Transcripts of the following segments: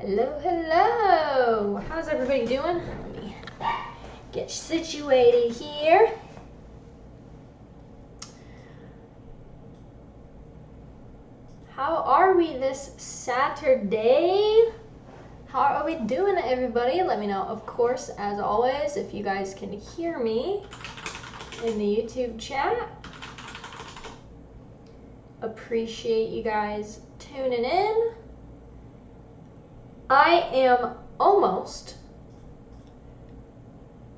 Hello, hello. How's everybody doing? Let me get situated here. How are we this Saturday? How are we doing, everybody? Let me know, of course, as always, if you guys can hear me in the YouTube chat. Appreciate you guys tuning in. I am almost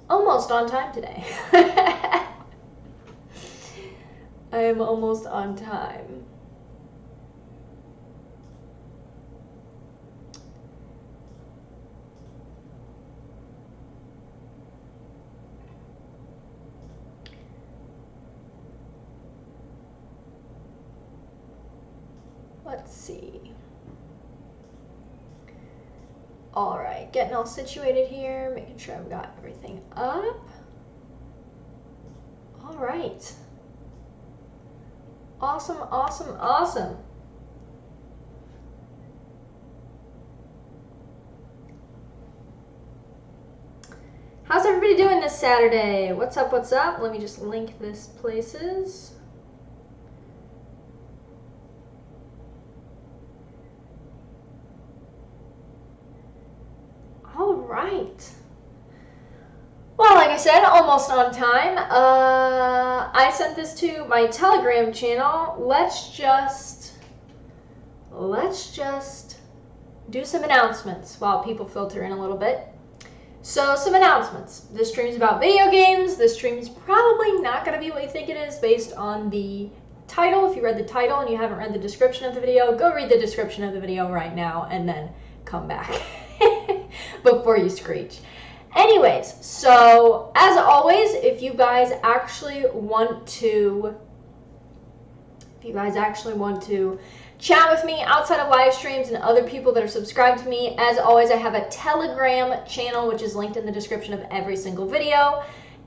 on time today. I am almost on time. Let's see. All right, getting all situated here, making sure I've got everything up. All right. Awesome, awesome, awesome. How's everybody doing this Saturday? What's up, what's up? Let me just link this places. All right. Well, like I said, almost on time. I sent this to my Telegram channel. Let's just do some announcements while people filter in a little bit. So, some announcements. This stream is about video games. This stream is probably not going to be what you think it is based on the title. If you read the title and you haven't read the description of the video, go read the description of the video right now and then come back before you screech. Anyways, so as always, if you guys actually want to chat with me outside of live streams and other people that are subscribed to me, as always, I have a Telegram channel, which is linked in the description of every single video.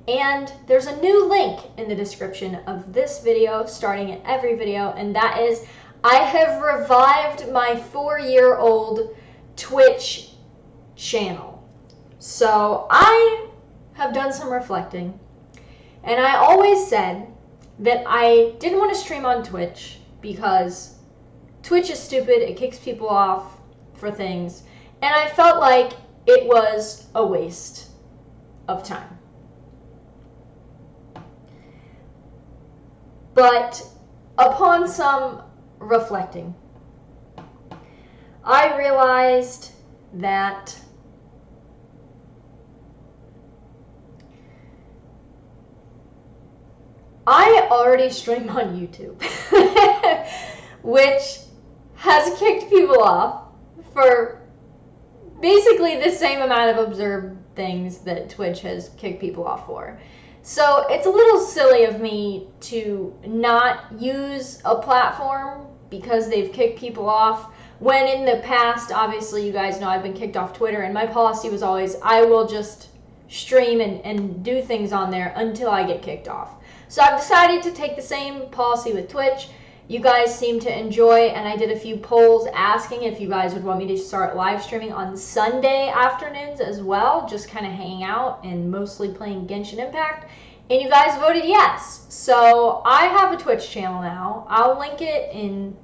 And there's a new link in the description of this video, starting at every video, and that is, I have revived my 4-year-old Twitch channel. So I have done some reflecting, and I always said that I didn't want to stream on Twitch because Twitch is stupid, it kicks people off for things, and I felt like it was a waste of time. But upon some reflecting, I realized that I already stream on YouTube, which has kicked people off for basically the same amount of observed things that Twitch has kicked people off for. So it's a little silly of me to not use a platform because they've kicked people off, when in the past, obviously you guys know I've been kicked off Twitter, and my policy was always, I will just stream and do things on there until I get kicked off. So I've decided to take the same policy with Twitch. You guys seem to enjoy, and I did a few polls asking if you guys would want me to start live streaming on Sunday afternoons as well, just kind of hanging out and mostly playing Genshin Impact, and you guys voted yes. So I have a Twitch channel now. I'll link it in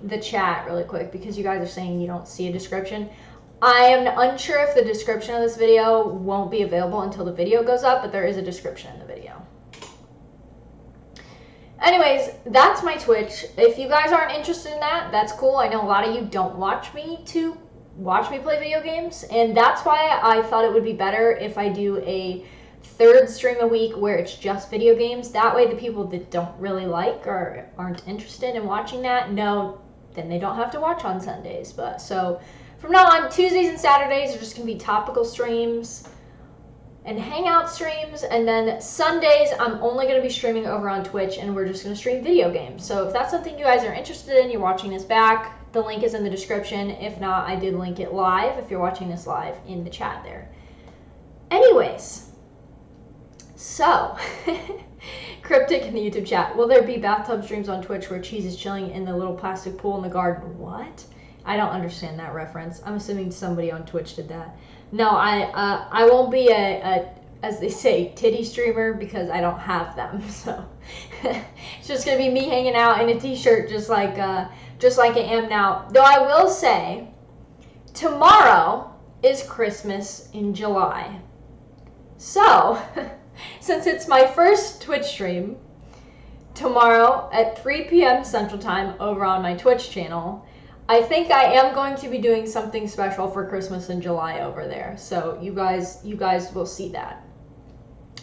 the chat really quick because you guys are saying you don't see a description. I am unsure if the description of this video won't be available until the video goes up, but there is a description in the video. Anyways, that's my Twitch. If you guys aren't interested in that, that's cool. I know a lot of you don't watch me play video games, and that's why I thought it would be better if I do a 3rd stream a week where it's just video games. That way the people that don't really like or aren't interested in watching that know, then they don't have to watch on Sundays. But so from now on, Tuesdays and Saturdays are just going to be topical streams and hangout streams, and then Sundays I'm only going to be streaming over on Twitch, and we're just going to stream video games. So if that's something you guys are interested in, you're watching this back, the link is in the description. If not, I did link it live if you're watching this live in the chat there. Anyways, so Cryptic in the YouTube chat, will there be bathtub streams on Twitch where Cheese is chilling in the little plastic pool in the garden? What? I don't understand that reference. I'm assuming somebody on Twitch did that. No, I won't be a as they say, titty streamer, because I don't have them. So it's just gonna be me hanging out in a t-shirt, just like I am now. Though I will say, tomorrow is Christmas in July. So since it's my first Twitch stream, tomorrow at 3 p.m. Central Time over on my Twitch channel, I think I am going to be doing something special for Christmas in July over there. So you guys will see that.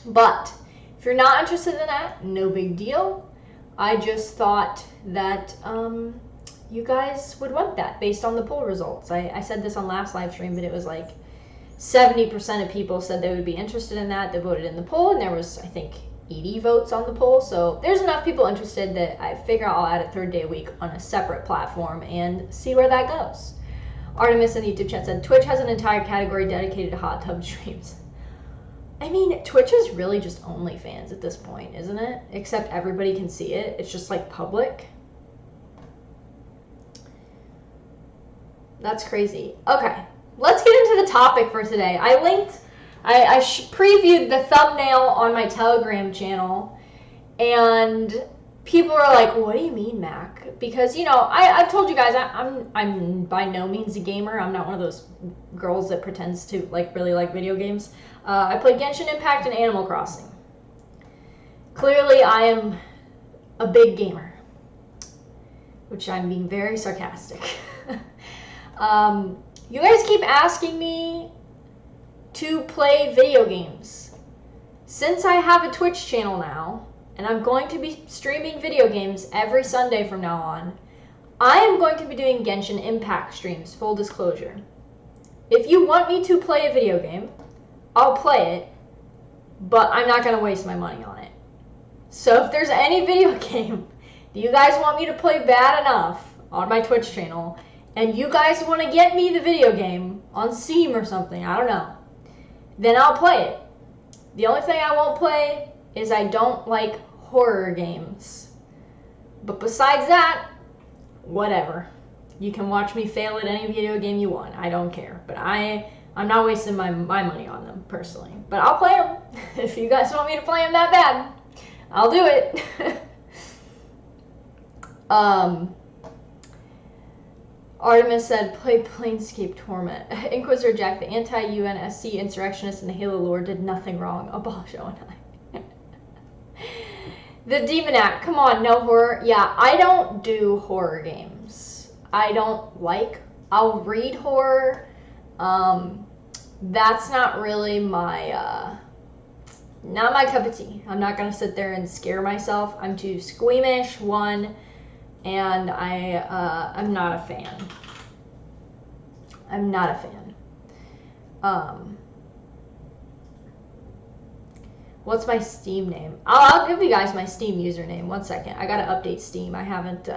But if you're not interested in that, no big deal. I just thought that you guys would want that based on the poll results. I said this on last live stream, but it was like 70% of people said they would be interested in that. They voted in the poll, and there was, I think, 80 votes on the poll. So there's enough people interested that I figure I'll add a third day a week on a separate platform and see where that goes. Artemis in the YouTube chat said, Twitch has an entire category dedicated to hot tub streams. I mean, Twitch is really just OnlyFans at this point, isn't it? Except everybody can see it. It's just like public. That's crazy. Okay, let's get into the topic for today. I previewed the thumbnail on my Telegram channel, and people were like, what do you mean, Mac? Because, you know, I've told you guys, I'm by no means a gamer. I'm not one of those girls that pretends to really like video games. I play Genshin Impact and Animal Crossing. Clearly, I am a big gamer, which I'm being very sarcastic. You guys keep asking me to play video games. Since I have a Twitch channel now, and I'm going to be streaming video games every Sunday from now on, I am going to be doing Genshin Impact streams, full disclosure. If you want me to play a video game, I'll play it, but I'm not going to waste my money on it. So if there's any video game that you guys want me to play bad enough on my Twitch channel, and you guys want to get me the video game on Steam or something, I don't know, then I'll play it. The only thing I won't play is I don't like horror games. But besides that, whatever. You can watch me fail at any video game you want. I don't care. But I'm not wasting my money on them, personally. But I'll play them. If you guys want me to play them that bad, I'll do it. Artemis said, play Planescape Torment. Inquisitor Jack, the anti-UNSC insurrectionist in the Halo lore, did nothing wrong. Abolish ONI. The Demon Act. Come on, no horror. Yeah, I don't do horror games. I don't like. I'll read horror. That's not really my, not my cup of tea. I'm not going to sit there and scare myself. I'm too squeamish, one. And I'm not a fan. I'm not a fan. What's my Steam name? I'll give you guys my Steam username. 1 second. I gotta update Steam. I haven't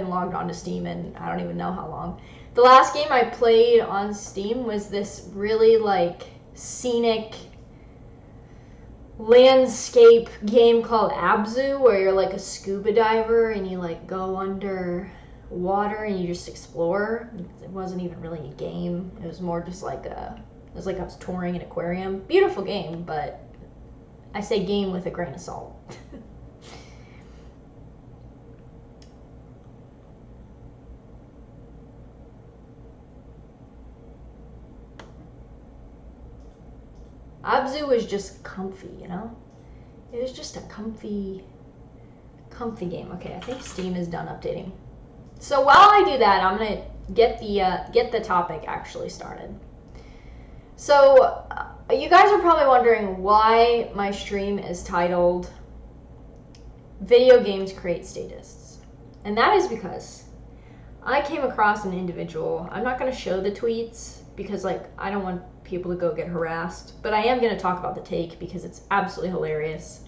logged on to Steam in I don't even know how long. The last game I played on Steam was this really scenic landscape game called Abzu, where you're like a scuba diver and you go under water and you just explore. It wasn't even really a game. It was more just it was like I was touring an aquarium. Beautiful game, but I say game with a grain of salt. Abzu was just comfy, you know? It was just a comfy game. Okay, I think Steam is done updating. So while I do that, I'm gonna get the topic actually started. So you guys are probably wondering why my stream is titled Video Games Create Statists. And that is because I came across an individual. I'm not gonna show the tweets because I don't want people to go get harassed, but I am going to talk about the take because it's absolutely hilarious.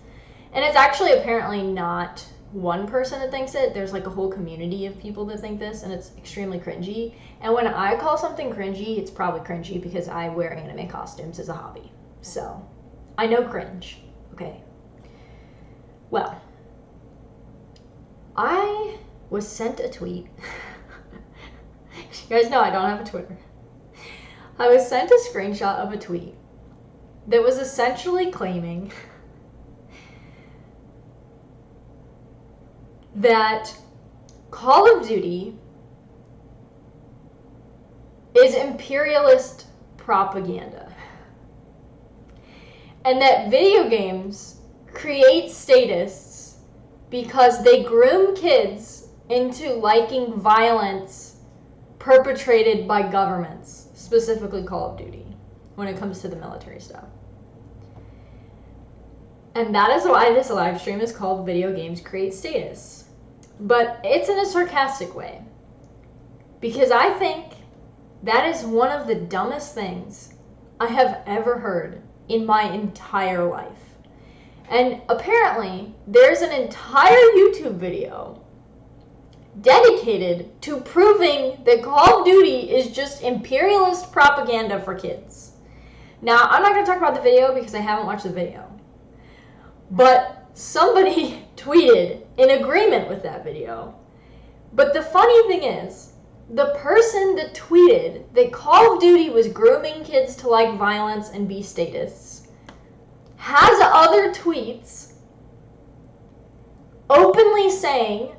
And it's actually apparently not one person that thinks it. There's a whole community of people that think this, and it's extremely cringy. And when I call something cringy, it's probably cringy because I wear anime costumes as a hobby. So I know cringe. Okay. Well, I was sent a tweet. You guys know I don't have a Twitter. I was sent a screenshot of a tweet that was essentially claiming that Call of Duty is imperialist propaganda, and that video games create statists because they groom kids into liking violence perpetrated by governments, specifically Call of Duty, when it comes to the military stuff. And that is why this live stream is called Video Games Create Status. But it's in a sarcastic way, because I think that is one of the dumbest things I have ever heard in my entire life. And apparently, there's an entire YouTube video dedicated to proving that Call of Duty is just imperialist propaganda for kids. Now, I'm not going to talk about the video because I haven't watched the video. But somebody tweeted in agreement with that video. But the funny thing is, the person that tweeted that Call of Duty was grooming kids to like violence and be statists has other tweets openly saying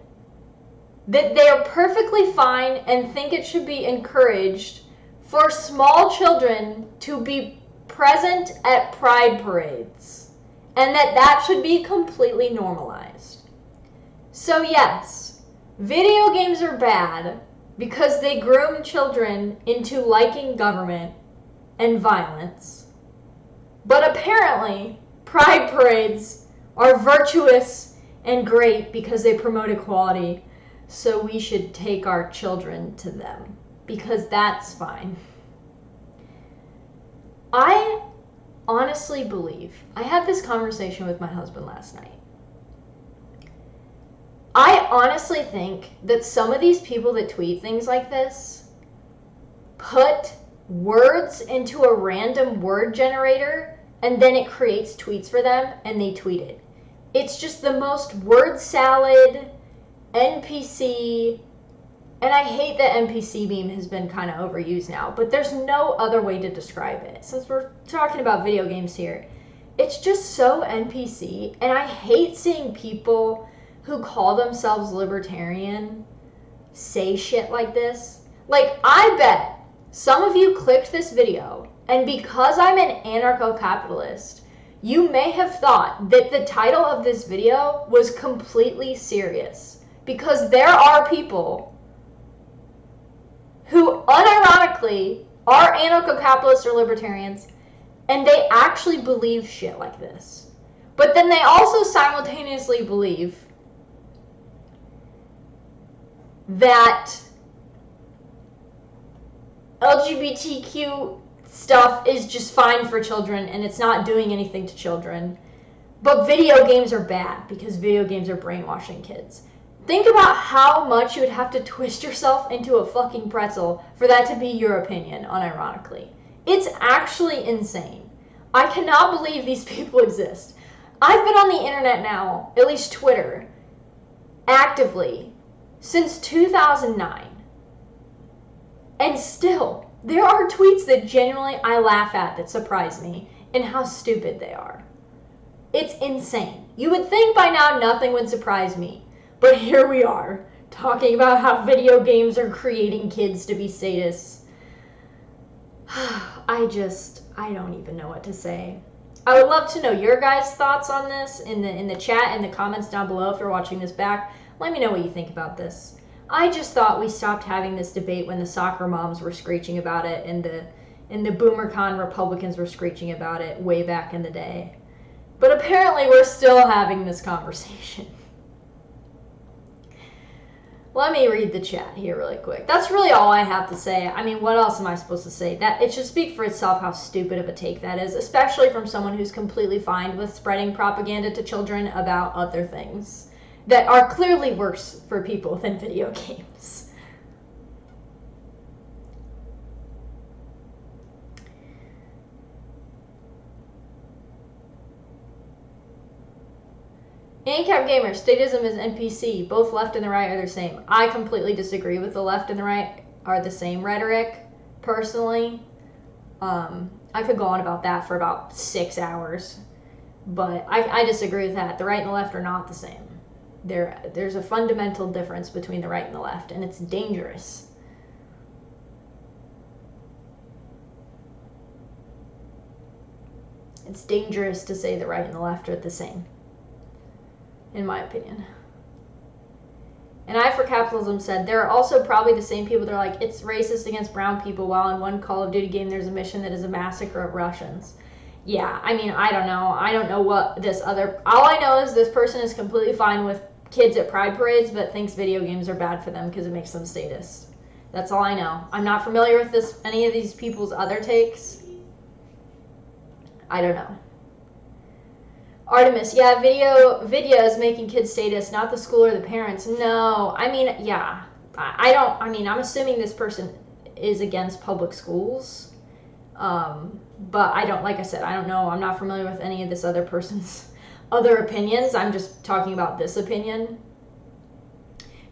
that they are perfectly fine and think it should be encouraged for small children to be present at pride parades, and that should be completely normalized. So yes, video games are bad because they groom children into liking government and violence. But apparently, pride parades are virtuous and great because they promote equality, so we should take our children to them, because that's fine. I honestly believe, I had this conversation with my husband last night. I honestly think that some of these people that tweet things like this put words into a random word generator and then it creates tweets for them and they tweet it. It's just the most word salad, NPC, and I hate that NPC meme has been kind of overused now, but there's no other way to describe it. Since we're talking about video games here, it's just so NPC, and I hate seeing people who call themselves libertarian say shit like this. Like, I bet some of you clicked this video, and because I'm an anarcho-capitalist, you may have thought that the title of this video was completely serious. Because there are people who unironically are anarcho-capitalists or libertarians, and they actually believe shit like this. But then they also simultaneously believe that LGBTQ stuff is just fine for children and it's not doing anything to children. But video games are bad because video games are brainwashing kids. Think about how much you would have to twist yourself into a fucking pretzel for that to be your opinion, unironically. It's actually insane. I cannot believe these people exist. I've been on the internet now, at least Twitter, actively since 2009. And still, there are tweets that genuinely I laugh at that surprise me and how stupid they are. It's insane. You would think by now nothing would surprise me. But here we are, talking about how video games are creating kids to be sadists. I don't even know what to say. I would love to know your guys' thoughts on this in the chat and the comments down below if you're watching this back. Let me know what you think about this. I just thought we stopped having this debate when the soccer moms were screeching about it and the BoomerCon Republicans were screeching about it way back in the day. But apparently we're still having this conversation. Let me read the chat here really quick. That's really all I have to say. I mean, what else am I supposed to say? That it should speak for itself how stupid of a take that is, especially from someone who's completely fine with spreading propaganda to children about other things that are clearly worse for people than video games. Handicap Gamer, statism is NPC. Both left and the right are the same. I completely disagree with the left and the right are the same rhetoric, personally. I could go on about that for about 6 hours, but I disagree with that. The right and the left are not the same. There's a fundamental difference between the right and the left, and it's dangerous. It's dangerous to say the right and the left are the same, in my opinion. And I for Capitalism said, there are also probably the same people that are like, it's racist against brown people, while in one Call of Duty game there's a mission that is a massacre of Russians. Yeah, I mean, I don't know. I don't know what this other... All I know is this person is completely fine with kids at pride parades, but thinks video games are bad for them because it makes them statist. That's all I know. I'm not familiar with any of these people's other takes. I don't know. Artemis, yeah, video is making kids statist, not the school or the parents. No, I mean, yeah. I'm assuming this person is against public schools. But I don't, like I said, I don't know. I'm not familiar with any of this other person's other opinions. I'm just talking about this opinion.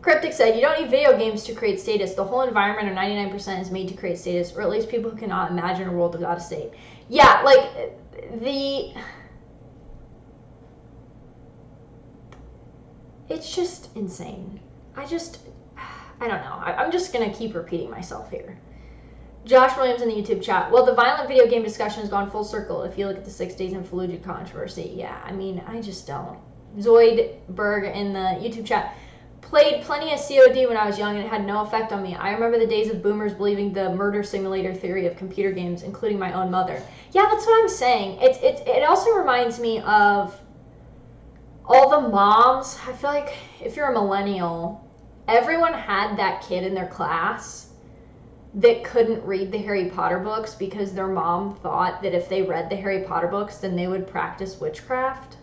Cryptic said, you don't need video games to create status. The whole environment, or 99%, is made to create status, or at least people who cannot imagine a world without a state. Yeah, like, it's just insane. I don't know. I'm just going to keep repeating myself here. Josh Williams in the YouTube chat. Well, the violent video game discussion has gone full circle if you look at the 6 Days in Fallujah controversy. Yeah, I mean, I just don't. Zoidberg in the YouTube chat. Played plenty of COD when I was young and it had no effect on me. I remember the days of boomers believing the murder simulator theory of computer games, including my own mother. Yeah, that's what I'm saying. It also reminds me of all the moms. I feel like if you're a millennial, everyone had that kid in their class that couldn't read the Harry Potter books because their mom thought that if they read the Harry Potter books, then they would practice witchcraft.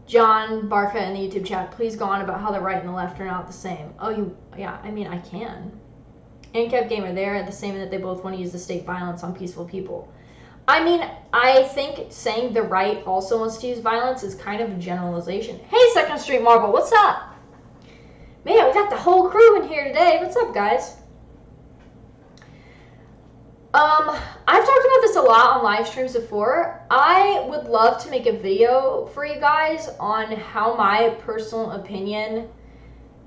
John Barca in the YouTube chat, please go on about how the right and the left are not the same. Oh, yeah, I mean, I can. Ancap Gamer, they're the same in that they both want to use the state violence on peaceful people. I mean, I think saying the right also wants to use violence is kind of a generalization. Hey, Second Street Marble, what's up? Man, we got the whole crew in here today. What's up, guys? I've talked about this a lot on live streams before. I would love to make a video for you guys on how my personal opinion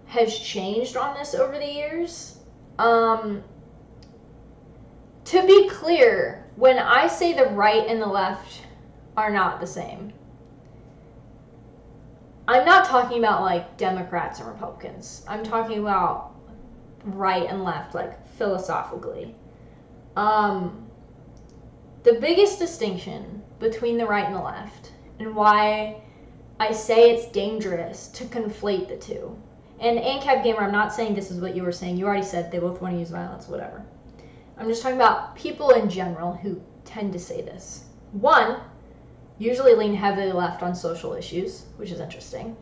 has changed on this over the years. To be clear, when I say the right and the left are not the same, I'm not talking about like Democrats and Republicans. I'm talking about right and left, like philosophically. The biggest distinction between the right and the left, and why I say it's dangerous to conflate the two. And ANCAP Gamer, I'm not saying this is what you were saying. You already said they both want to use violence, whatever. I'm just talking about people in general who tend to say this. One, usually lean heavily left on social issues, which is interesting.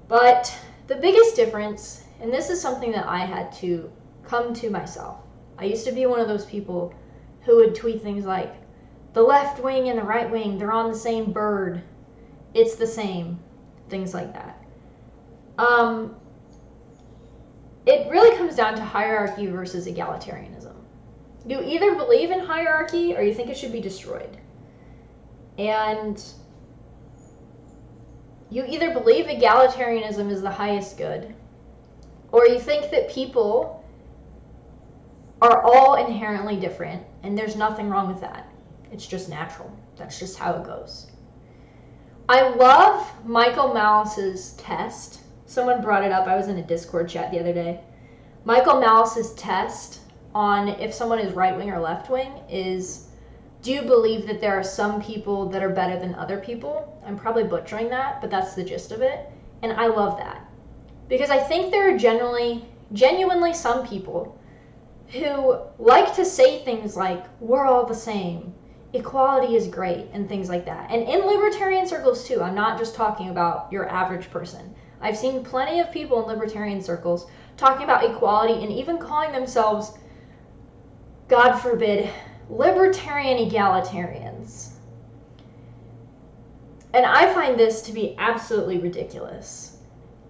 But the biggest difference, and this is something that I had to come to myself. I used to be one of those people who would tweet things like, the left wing and the right wing, they're on the same bird. It's the same. Things like that. It really comes down to hierarchy versus egalitarianism. You either believe in hierarchy or you think it should be destroyed. And you either believe egalitarianism is the highest good, or you think that people are all inherently different and there's nothing wrong with that. It's just natural. That's just how it goes. I love Michael Malice's test. Someone brought it up. I was in a Discord chat the other day. Michael Malice's test on if someone is right-wing or left-wing is, do you believe that there are some people that are better than other people? I'm probably butchering that, but that's the gist of it. And I love that. Because I think there are genuinely some people who like to say things like, we're all the same, equality is great, and things like that. And in libertarian circles too, I'm not just talking about your average person. I've seen plenty of people in libertarian circles talking about equality and even calling themselves, God forbid, libertarian egalitarians. And I find this to be absolutely ridiculous.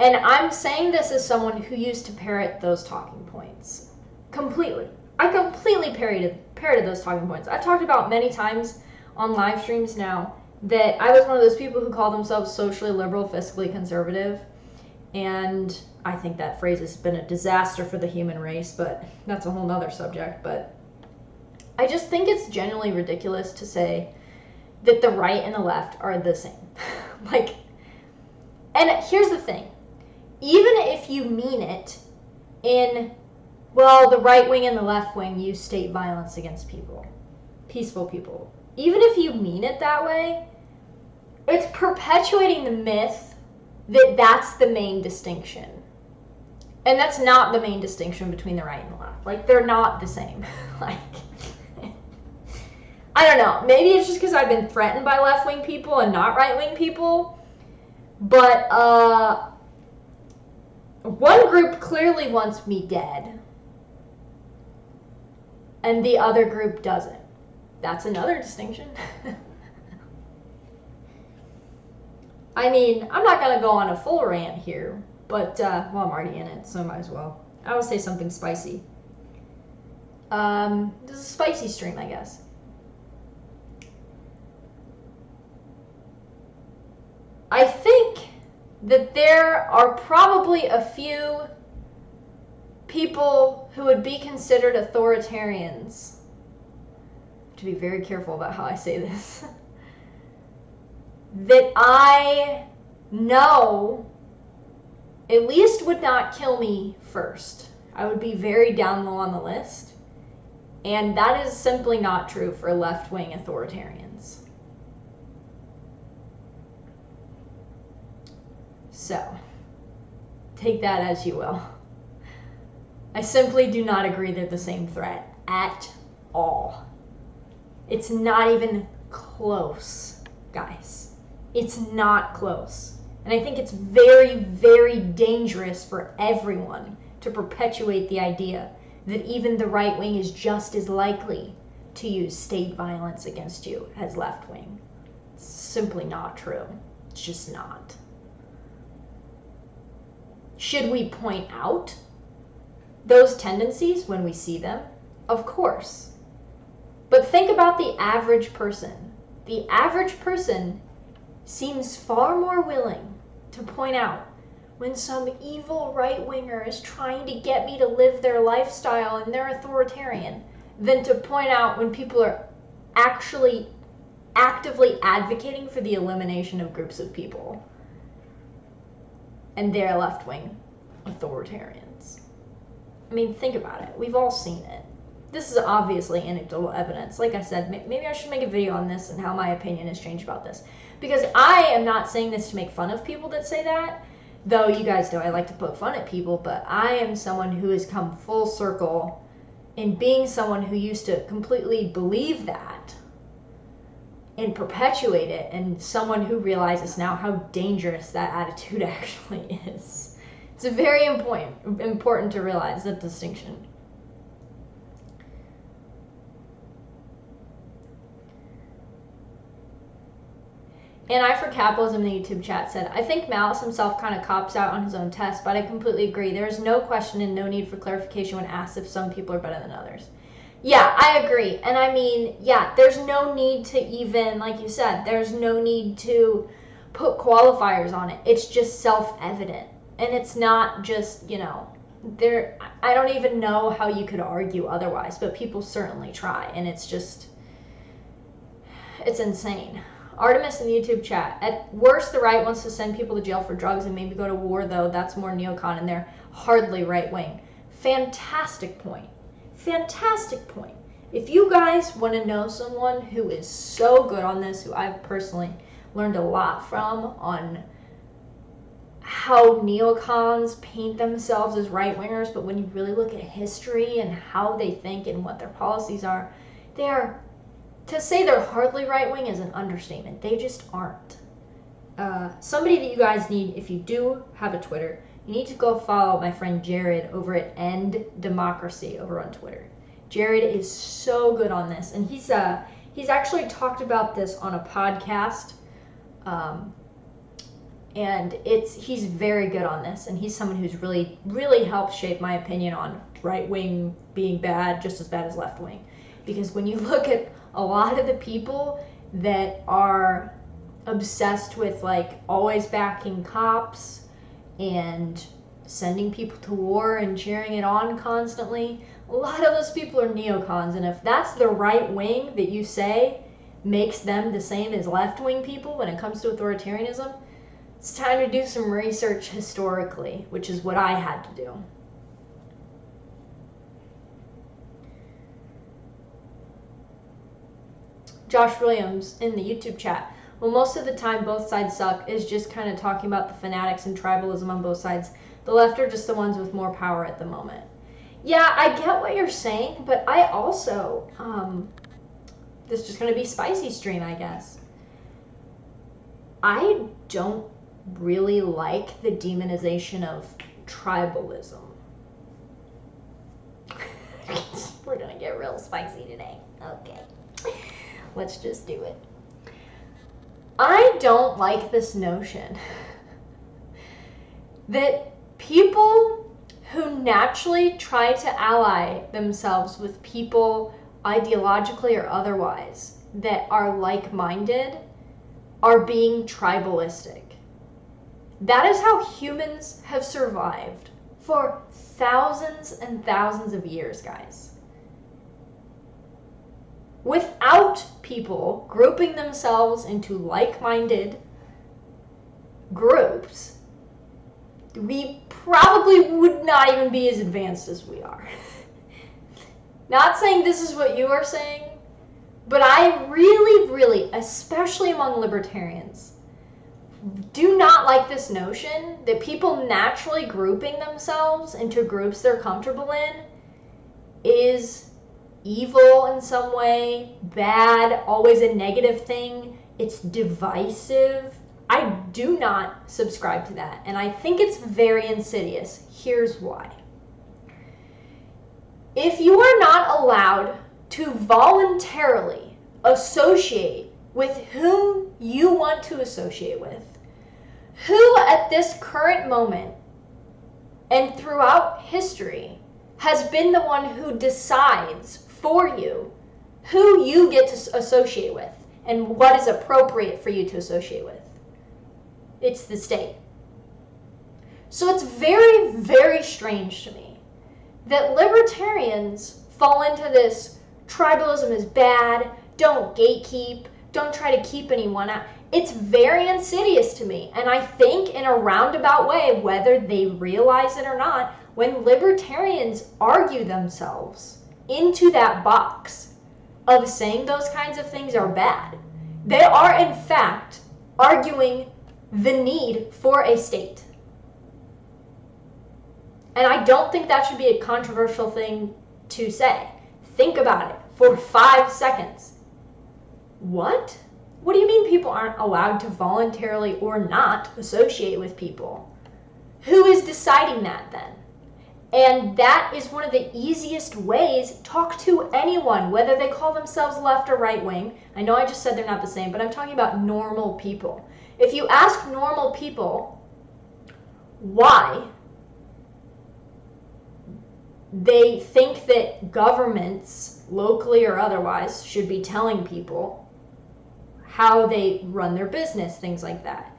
And I'm saying this as someone who used to parrot those talking points. Completely. I completely parroted those talking points. I've talked about many times on live streams now that I was one of those people who call themselves socially liberal, fiscally conservative. And I think that phrase has been a disaster for the human race, but that's a whole nother subject. But I just think it's genuinely ridiculous to say that the right and the left are the same. And here's the thing. Even if you mean it in, well, the right wing and the left wing use state violence against people, peaceful people. Even if you mean it that way, it's perpetuating the myth that that's the main distinction. And that's not the main distinction between the right and the left. They're not the same. I don't know. Maybe it's just because I've been threatened by left-wing people and not right-wing people. But one group clearly wants me dead. And the other group doesn't. That's another distinction. I mean, I'm not going to go on a full rant here. But, well, I'm already in it, so I might as well. I will say something spicy. This is a spicy stream, I guess. I think that there are probably a few people who would be considered authoritarians. I have to be very careful about how I say this. That I know at least would not kill me first. I would be very down low on the list. And that is simply not true for left-wing authoritarians. So, take that as you will. I simply do not agree they're the same threat at all. It's not even close, guys. It's not close. And I think it's very, very dangerous for everyone to perpetuate the idea that even the right wing is just as likely to use state violence against you as left wing. It's simply not true. It's just not. Should we point out those tendencies when we see them? Of course. But think about the average person. The average person seems far more willing to point out when some evil right-winger is trying to get me to live their lifestyle and they're authoritarian than to point out when people are actually actively advocating for the elimination of groups of people and they're left-wing authoritarians. I mean, think about it. We've all seen it. This is obviously anecdotal evidence. Like I said, maybe I should make a video on this and how my opinion has changed about this. Because I am not saying this to make fun of people that say that, though you guys know I like to poke fun at people, but I am someone who has come full circle in being someone who used to completely believe that and perpetuate it, and someone who realizes now how dangerous that attitude actually is. It's very important to realize that distinction. And I for Capitalism in the YouTube chat said, I think Malice himself kind of cops out on his own test, but I completely agree. There is no question and no need for clarification when asked if some people are better than others. Yeah, I agree. And I mean, yeah, there's no need to even, like you said, there's no need to put qualifiers on it. It's just self-evident. And it's not just, you know, I don't even know how you could argue otherwise, but people certainly try. And it's just, it's insane. Artemis in the YouTube chat. At worst, the right wants to send people to jail for drugs and maybe go to war, though. That's more neocon, and they're hardly right-wing. Fantastic point. Fantastic point. If you guys want to know someone who is so good on this, who I've personally learned a lot from on how neocons paint themselves as right-wingers, but when you really look at history and how they think and what their policies are, to say they're hardly right-wing is an understatement. They just aren't. Somebody that you guys need, if you do have a Twitter, you need to go follow my friend Jared over at End Democracy over on Twitter. Jared is so good on this, and he's actually talked about this on a podcast And he's very good on this, and he's someone who's really, really helped shape my opinion on right wing being bad, just as bad as left wing. Because when you look at a lot of the people that are obsessed with like always backing cops and sending people to war and cheering it on constantly, a lot of those people are neocons. And if that's the right wing that you say makes them the same as left wing people when it comes to authoritarianism, it's time to do some research historically, which is what I had to do. Josh Williams in the YouTube chat. Well, most of the time both sides suck is just kind of talking about the fanatics and tribalism on both sides. The left are just the ones with more power at the moment. Yeah, I get what you're saying, but I also, this is just going to be spicy stream, I guess. I don't really like the demonization of tribalism. We're going to get real spicy today. Okay. Let's just do it. I don't like this notion that people who naturally try to ally themselves with people ideologically or otherwise that are like-minded are being tribalistic. That is how humans have survived for thousands and thousands of years, guys. Without people grouping themselves into like-minded groups, we probably would not even be as advanced as we are. Not saying this is what you are saying, but I really, really, especially among libertarians, do not like this notion that people naturally grouping themselves into groups they're comfortable in is evil in some way, bad, always a negative thing, it's divisive. I do not subscribe to that, and I think it's very insidious. Here's why. If you are not allowed to voluntarily associate with whom you want to associate with, who at this current moment and throughout history has been the one who decides for you who you get to associate with and what is appropriate for you to associate with? It's the state. So it's very, very strange to me that libertarians fall into this tribalism is bad, don't gatekeep, don't try to keep anyone out. It's very insidious to me. And I think in a roundabout way, whether they realize it or not, when libertarians argue themselves into that box of saying those kinds of things are bad, they are in fact arguing the need for a state. And I don't think that should be a controversial thing to say. Think about it for 5 seconds. What? What do you mean people aren't allowed to voluntarily or not associate with people? Who is deciding that then? And that is one of the easiest ways. Talk to anyone, whether they call themselves left or right wing. I know I just said they're not the same, but I'm talking about normal people. If you ask normal people why they think that governments, locally or otherwise, should be telling people how they run their business, things like that,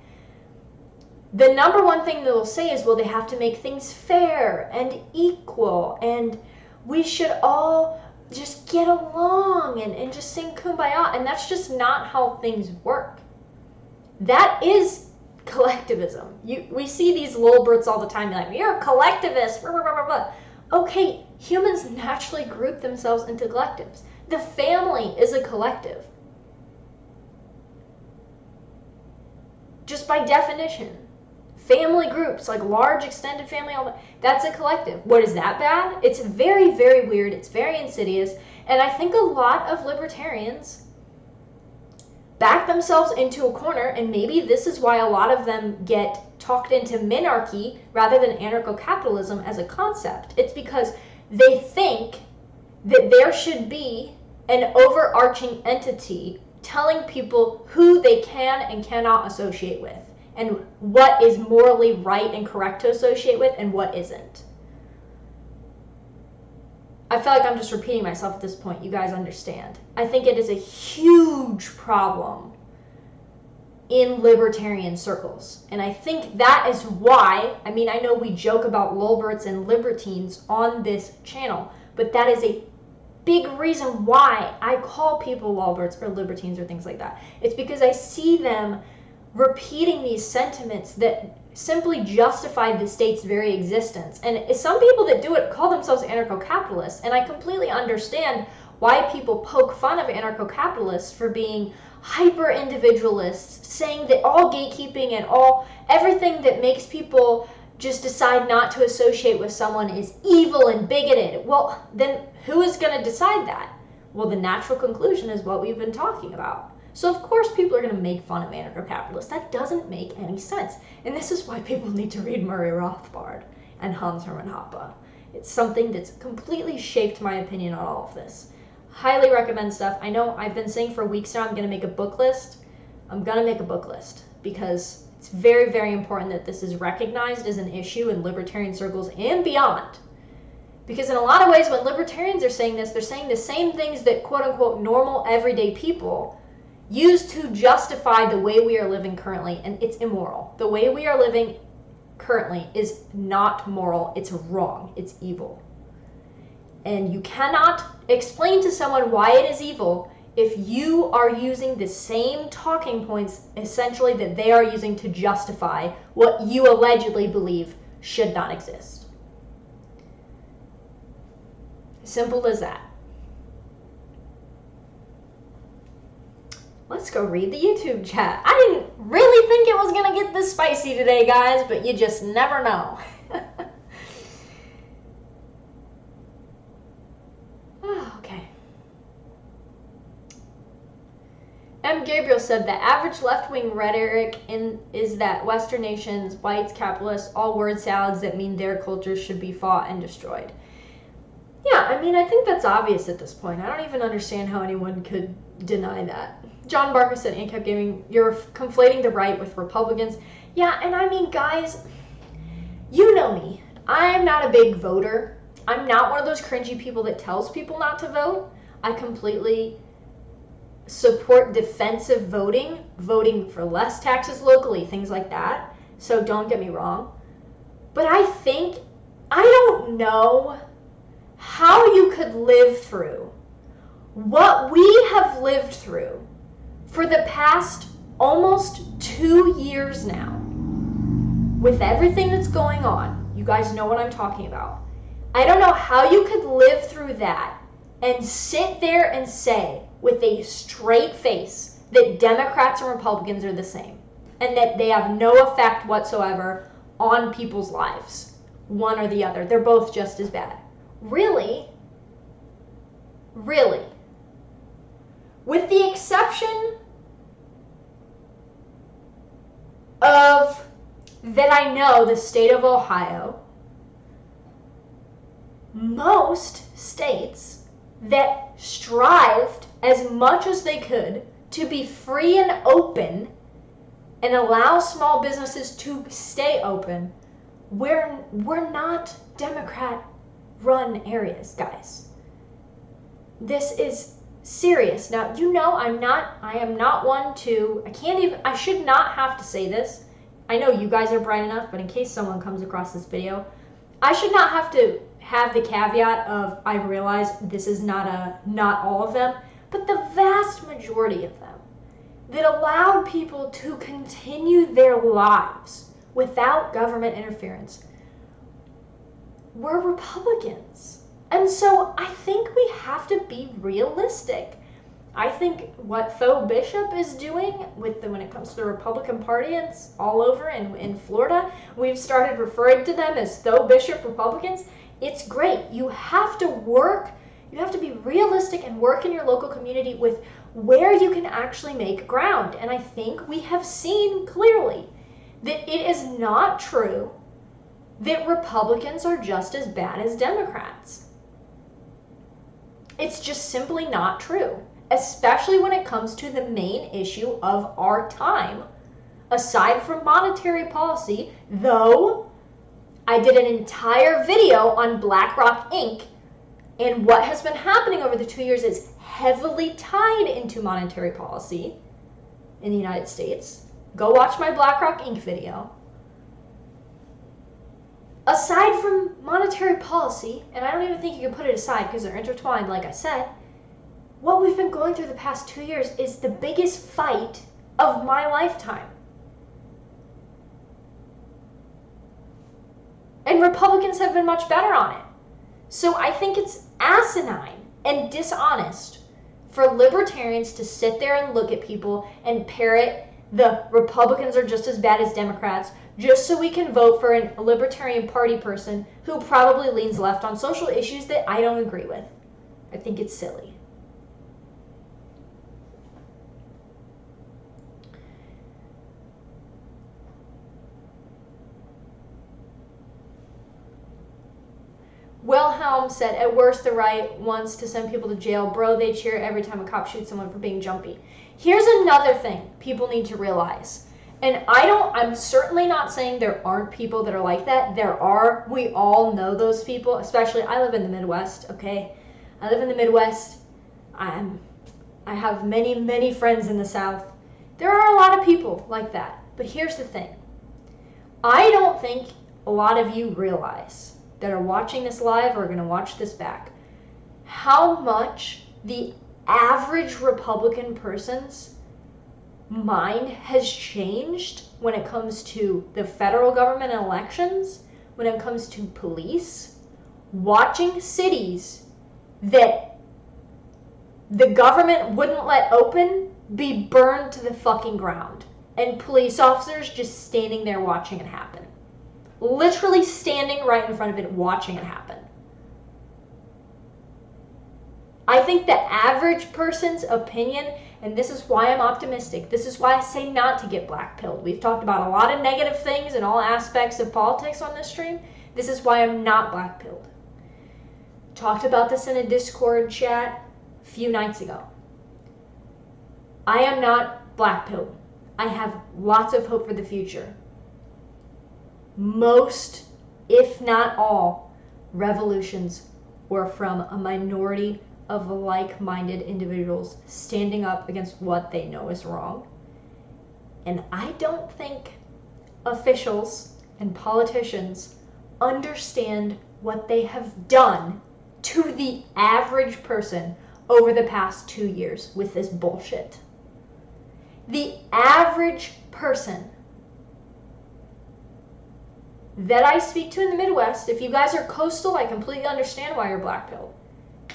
the number one thing they'll say is, well, they have to make things fair and equal, and we should all just get along and just sing kumbaya. And that's just not how things work. That is collectivism. We see these lolberts all the time. You're like, you're a collectivist. Blah, blah, blah, blah. Okay, humans naturally group themselves into collectives. The family is a collective. Just by definition. Family groups, like large extended family, that's a collective. What is that bad? It's very, very weird. It's very insidious. And I think a lot of libertarians back themselves into a corner, and maybe this is why a lot of them get talked into minarchy rather than anarcho-capitalism as a concept. It's because they think that there should be an overarching entity telling people who they can and cannot associate with, and what is morally right and correct to associate with and what isn't. I feel like I'm just repeating myself at this point. You guys understand. I think it is a huge problem in libertarian circles. And I think that is why, I mean, I know we joke about lolberts and libertines on this channel, but that is a big reason why I call people lolberts or libertines or things like that. It's because I see them repeating these sentiments that simply justify the state's very existence. And some people that do it call themselves anarcho-capitalists, and I completely understand why people poke fun of anarcho-capitalists for being hyper-individualists, saying that all gatekeeping and everything that makes people just decide not to associate with someone is evil and bigoted. Well, then who is going to decide that? Well, the natural conclusion is what we've been talking about. So of course people are going to make fun of anarcho-capitalists. That doesn't make any sense. And this is why people need to read Murray Rothbard and Hans Hermann Hoppe. It's something that's completely shaped my opinion on all of this. Highly recommend stuff. I know I've been saying for weeks now I'm going to make a book list. I'm going to make a book list because it's very, very important that this is recognized as an issue in libertarian circles and beyond. Because in a lot of ways when libertarians are saying this, they're saying the same things that quote-unquote normal everyday people use to justify the way we are living currently, and it's immoral. The way we are living currently is not moral. It's wrong. It's evil. And you cannot explain to someone why it is evil if you are using the same talking points essentially that they are using to justify what you allegedly believe should not exist. Simple as that. Let's go read the YouTube chat. I didn't really think it was going to get this spicy today, guys, but you just never know. Okay. M. Gabriel said the average left-wing rhetoric is that Western nations, whites, capitalists, all word salads that mean their cultures should be fought and destroyed. Yeah, I mean, I think that's obvious at this point. I don't even understand how anyone could deny that. John Barker said, ANCAP Gaming, you're conflating the right with Republicans. Yeah, and I mean, guys, you know me. I'm not a big voter. I'm not one of those cringy people that tells people not to vote. I completely support defensive voting, voting for less taxes locally, things like that. So don't get me wrong. But I don't know how you could live through what we have lived through for the past almost 2 years now with everything that's going on. You guys know what I'm talking about. I don't know how you could live through that and sit there and say with a straight face that Democrats and Republicans are the same and that they have no effect whatsoever on people's lives, one or the other. They're both just as bad. Really? Really? With the exception of that I know the state of Ohio, most states that strived as much as they could to be free and open and allow small businesses to stay open, we're not Democrat-run areas, guys. This is serious. Now, you know I am not one to, I should not have to say this. I know you guys are bright enough, but in case someone comes across this video, I should not have to have the caveat of, I realize this is not all of them, but the vast majority of them that allowed people to continue their lives without government interference were Republicans. And so I think we have to be realistic. I think what Tho Bishop is doing when it comes to the Republican Party, it's all over in Florida. We've started referring to them as Tho Bishop Republicans. It's great. You have to work. You have to be realistic and work in your local community with where you can actually make ground. And I think we have seen clearly that it is not true that Republicans are just as bad as Democrats. It's just simply not true. especially when it comes to the main issue of our time. Aside from monetary policy, though, I did an entire video on BlackRock Inc. And what has been happening over the 2 years is heavily tied into monetary policy in the United States. Go watch my BlackRock Inc. video. Aside from monetary policy, and I don't even think you can put it aside because they're intertwined, like I said, what we've been going through the past 2 years is the biggest fight of my lifetime. And Republicans have been much better on it. So I think it's asinine and dishonest for libertarians to sit there and look at people and parrot the Republicans are just as bad as Democrats just so we can vote for a Libertarian Party person who probably leans left on social issues that I don't agree with. I think it's silly. Wilhelm said, at worst, the right wants to send people to jail. Bro, they cheer every time a cop shoots someone for being jumpy. Here's another thing people need to realize. And I'm certainly not saying there aren't people that are like that. There are. We all know those people, especially, I live in the Midwest, okay? I live in the Midwest. I have many, many friends in the South. There are a lot of people like that. But here's the thing. I don't think a lot of you realize that are watching this live or are going to watch this back, how much the average Republican person's mind has changed when it comes to the federal government and elections, when it comes to police, watching cities that the government wouldn't let open be burned to the fucking ground, and police officers just standing there watching it happen. Literally standing right in front of it, watching it happen. I think the average person's opinion, and this is why I'm optimistic, this is why I say not to get black-pilled. We've talked about a lot of negative things in all aspects of politics on this stream. This is why I'm not black-pilled. Talked about this in a Discord chat a few nights ago. I am not black-pilled. I have lots of hope for the future. Most, if not all, revolutions were from a minority of like-minded individuals standing up against what they know is wrong. And I don't think officials and politicians understand what they have done to the average person over the past 2 years with this bullshit. The average person that I speak to in the Midwest, if you guys are coastal, I completely understand why you're black-pilled.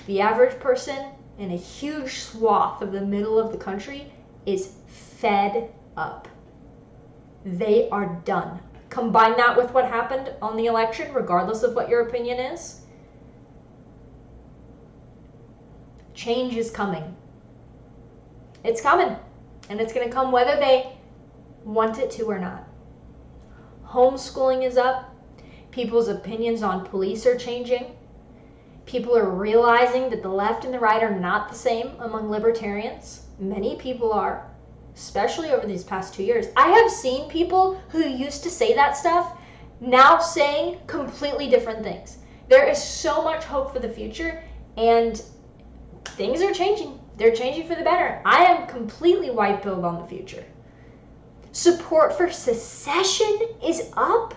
The average person in a huge swath of the middle of the country is fed up. They are done. Combine that with what happened on the election, regardless of what your opinion is. Change is coming. It's coming. And it's going to come whether they want it to or not. Homeschooling is up. People's opinions on police are changing. People are realizing that the left and the right are not the same among libertarians. Many people are, especially over these past 2 years. I have seen people who used to say that stuff now saying completely different things. There is so much hope for the future, and things are changing. They're changing for the better. I am completely white-pilled on the future. Support for secession is up.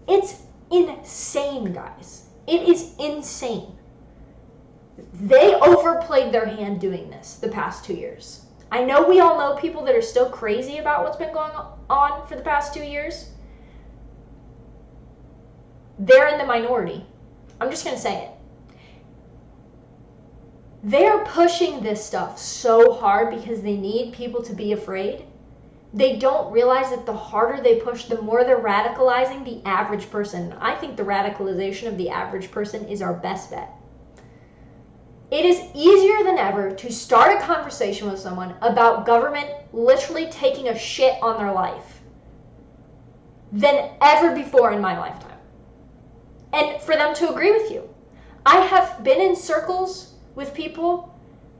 It's insane, guys. It is insane. They overplayed their hand doing this the past 2 years. I know we all know people that are still crazy about what's been going on for the past 2 years. They're in the minority. I'm just going to say it. They're pushing this stuff so hard because they need people to be afraid. They don't realize that the harder they push, the more they're radicalizing the average person. I think the radicalization of the average person is our best bet. It is easier than ever to start a conversation with someone about government literally taking a shit on their life than ever before in my lifetime. And for them to agree with you. I have been in circles with people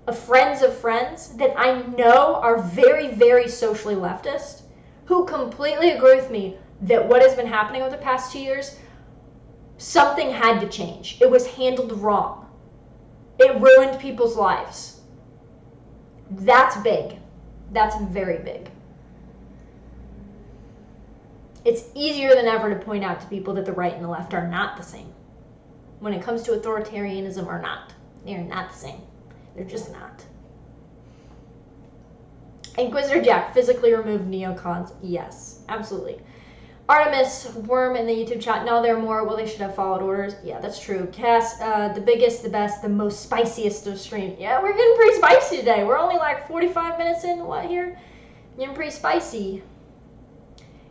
of friends that I know are very, very socially leftist, who completely agree with me that what has been happening over the past 2 years, something had to change. It was handled wrong. It ruined people's lives. That's big. That's very big. It's easier than ever to point out to people that the right and the left are not the same. When it comes to authoritarianism or not. They're not the same. They're just not. Inquisitor Jack, physically remove neocons. Yes, absolutely. Artemis Worm in the YouTube chat. No, there are more. Well, they should have followed orders. Yeah, that's true. Cass, the biggest, the best, the most spiciest of streams. Yeah, we're getting pretty spicy today. We're only like 45 minutes in. What here? Getting pretty spicy.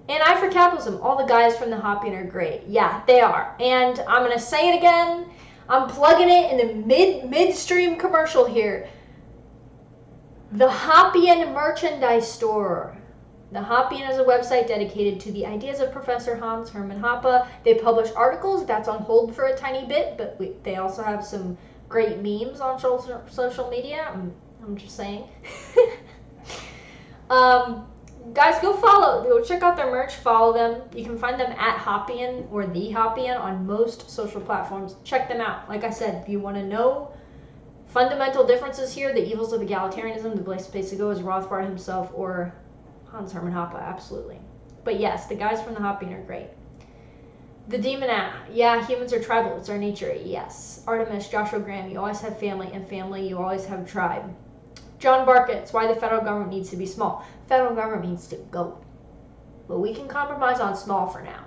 And I for capitalism. All the guys from the Hoppian are great. Yeah, they are. And I'm gonna say it again. I'm plugging it in the midstream commercial here. The Hoppian merchandise store. The Hoppian is a website dedicated to the ideas of Professor Hans Hermann Hoppe. They publish articles. That's on hold for a tiny bit, but they also have some great memes on social media. I'm just saying. Guys, go check out their merch, follow them. You can find them at Hoppian or The Hoppian on most social platforms. Check them out. Like I said, if you want to know fundamental differences here, the evils of egalitarianism, the best place to go is Rothbard himself or Hans Hermann Hoppe, absolutely. But yes, the guys from the Hoppian are great. The Demon yeah, humans are tribal, it's our nature, yes. Artemis, Joshua Graham, you always have family, and family, you always have tribe. John Barkett, it's why the federal government needs to be small. Federal government needs to go. But we can compromise on small for now.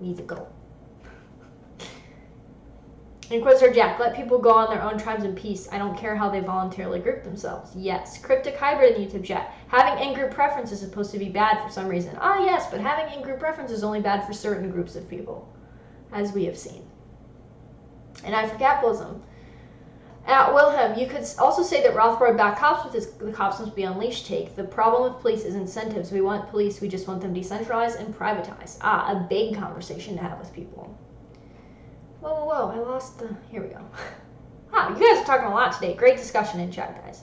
Needs to go. Inquisitor Jack, let people go on their own tribes in peace. I don't care how they voluntarily group themselves. Yes. Cryptic Hybrid in the YouTube chat. Having in-group preference is supposed to be bad for some reason. Ah, yes, but having in-group preference is only bad for certain groups of people, as we have seen. And I for capitalism. Wilhelm, you could also say that Rothbard backed cops with his the cops must be unleashed take. The problem with police is incentives. We want police, we just want them decentralized and privatized. Ah, a big conversation to have with people. Whoa, I lost the... Here we go. Wow, you guys are talking a lot today. Great discussion in chat, guys.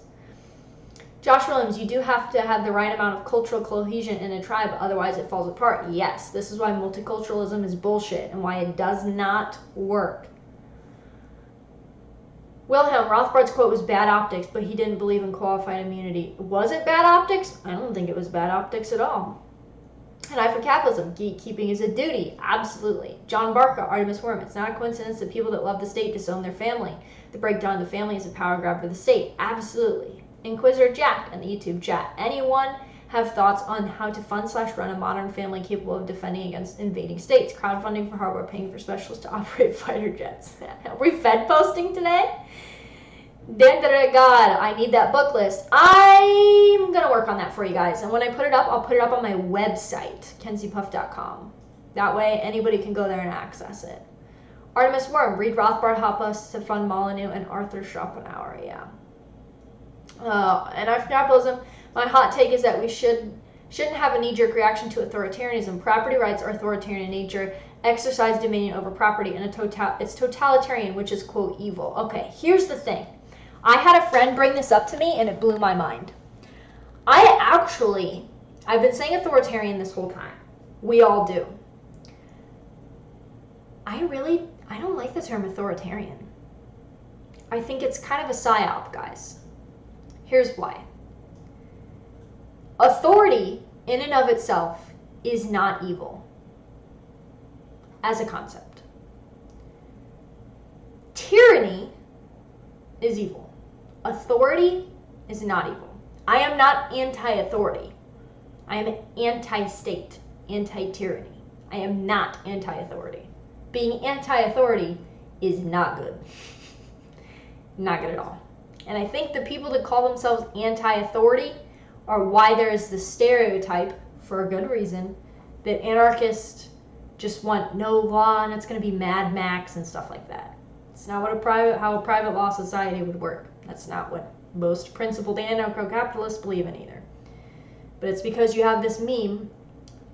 Josh Williams, you do have to have the right amount of cultural cohesion in a tribe, otherwise it falls apart. Yes, this is why multiculturalism is bullshit and why it does not work. Wilhelm, Rothbard's quote was bad optics, but he didn't believe in qualified immunity. Was it bad optics? I don't think it was bad optics at all. And I for capitalism, gatekeeping is a duty. Absolutely. John Barca, Artemis Worm, it's not a coincidence that people that love the state disown their family. The breakdown of the family is a power grab for the state. Absolutely. Inquisitor Jack in the YouTube chat. Anyone have thoughts on how to fund/run a modern family capable of defending against invading states? Crowdfunding for hardware, paying for specialists to operate fighter jets. Are we Fed posting today? God, I need that book list. I'm going to work on that for you guys. And when I put it up, I'll put it up on my website, kenziepuff.com. That way, anybody can go there and access it. Artemis Worm, read Rothbard, Hoppe, Stefan Molyneux, and Arthur Schopenhauer. Yeah. And I for capitalism, my hot take is that we shouldn't have a knee-jerk reaction to authoritarianism. Property rights are authoritarian in nature. Exercise dominion over property, and it's totalitarian, which is, quote, evil. Okay, here's the thing. I had a friend bring this up to me, and it blew my mind. I've been saying authoritarian this whole time. We all do. I don't like the term authoritarian. I think it's kind of a psyop, guys. Here's why. Authority, in and of itself, is not evil as a concept. Tyranny is evil. Authority is not evil. I am not anti-authority. I am anti-state, anti-tyranny. I am not anti-authority. Being anti-authority is not good. Not good at all. And I think the people that call themselves anti-authority are why there is the stereotype, for a good reason, that anarchists just want no law and it's going to be Mad Max and stuff like that. It's not how a private law society would work. That's not what most principled anarcho-capitalists believe in either. But it's because you have this meme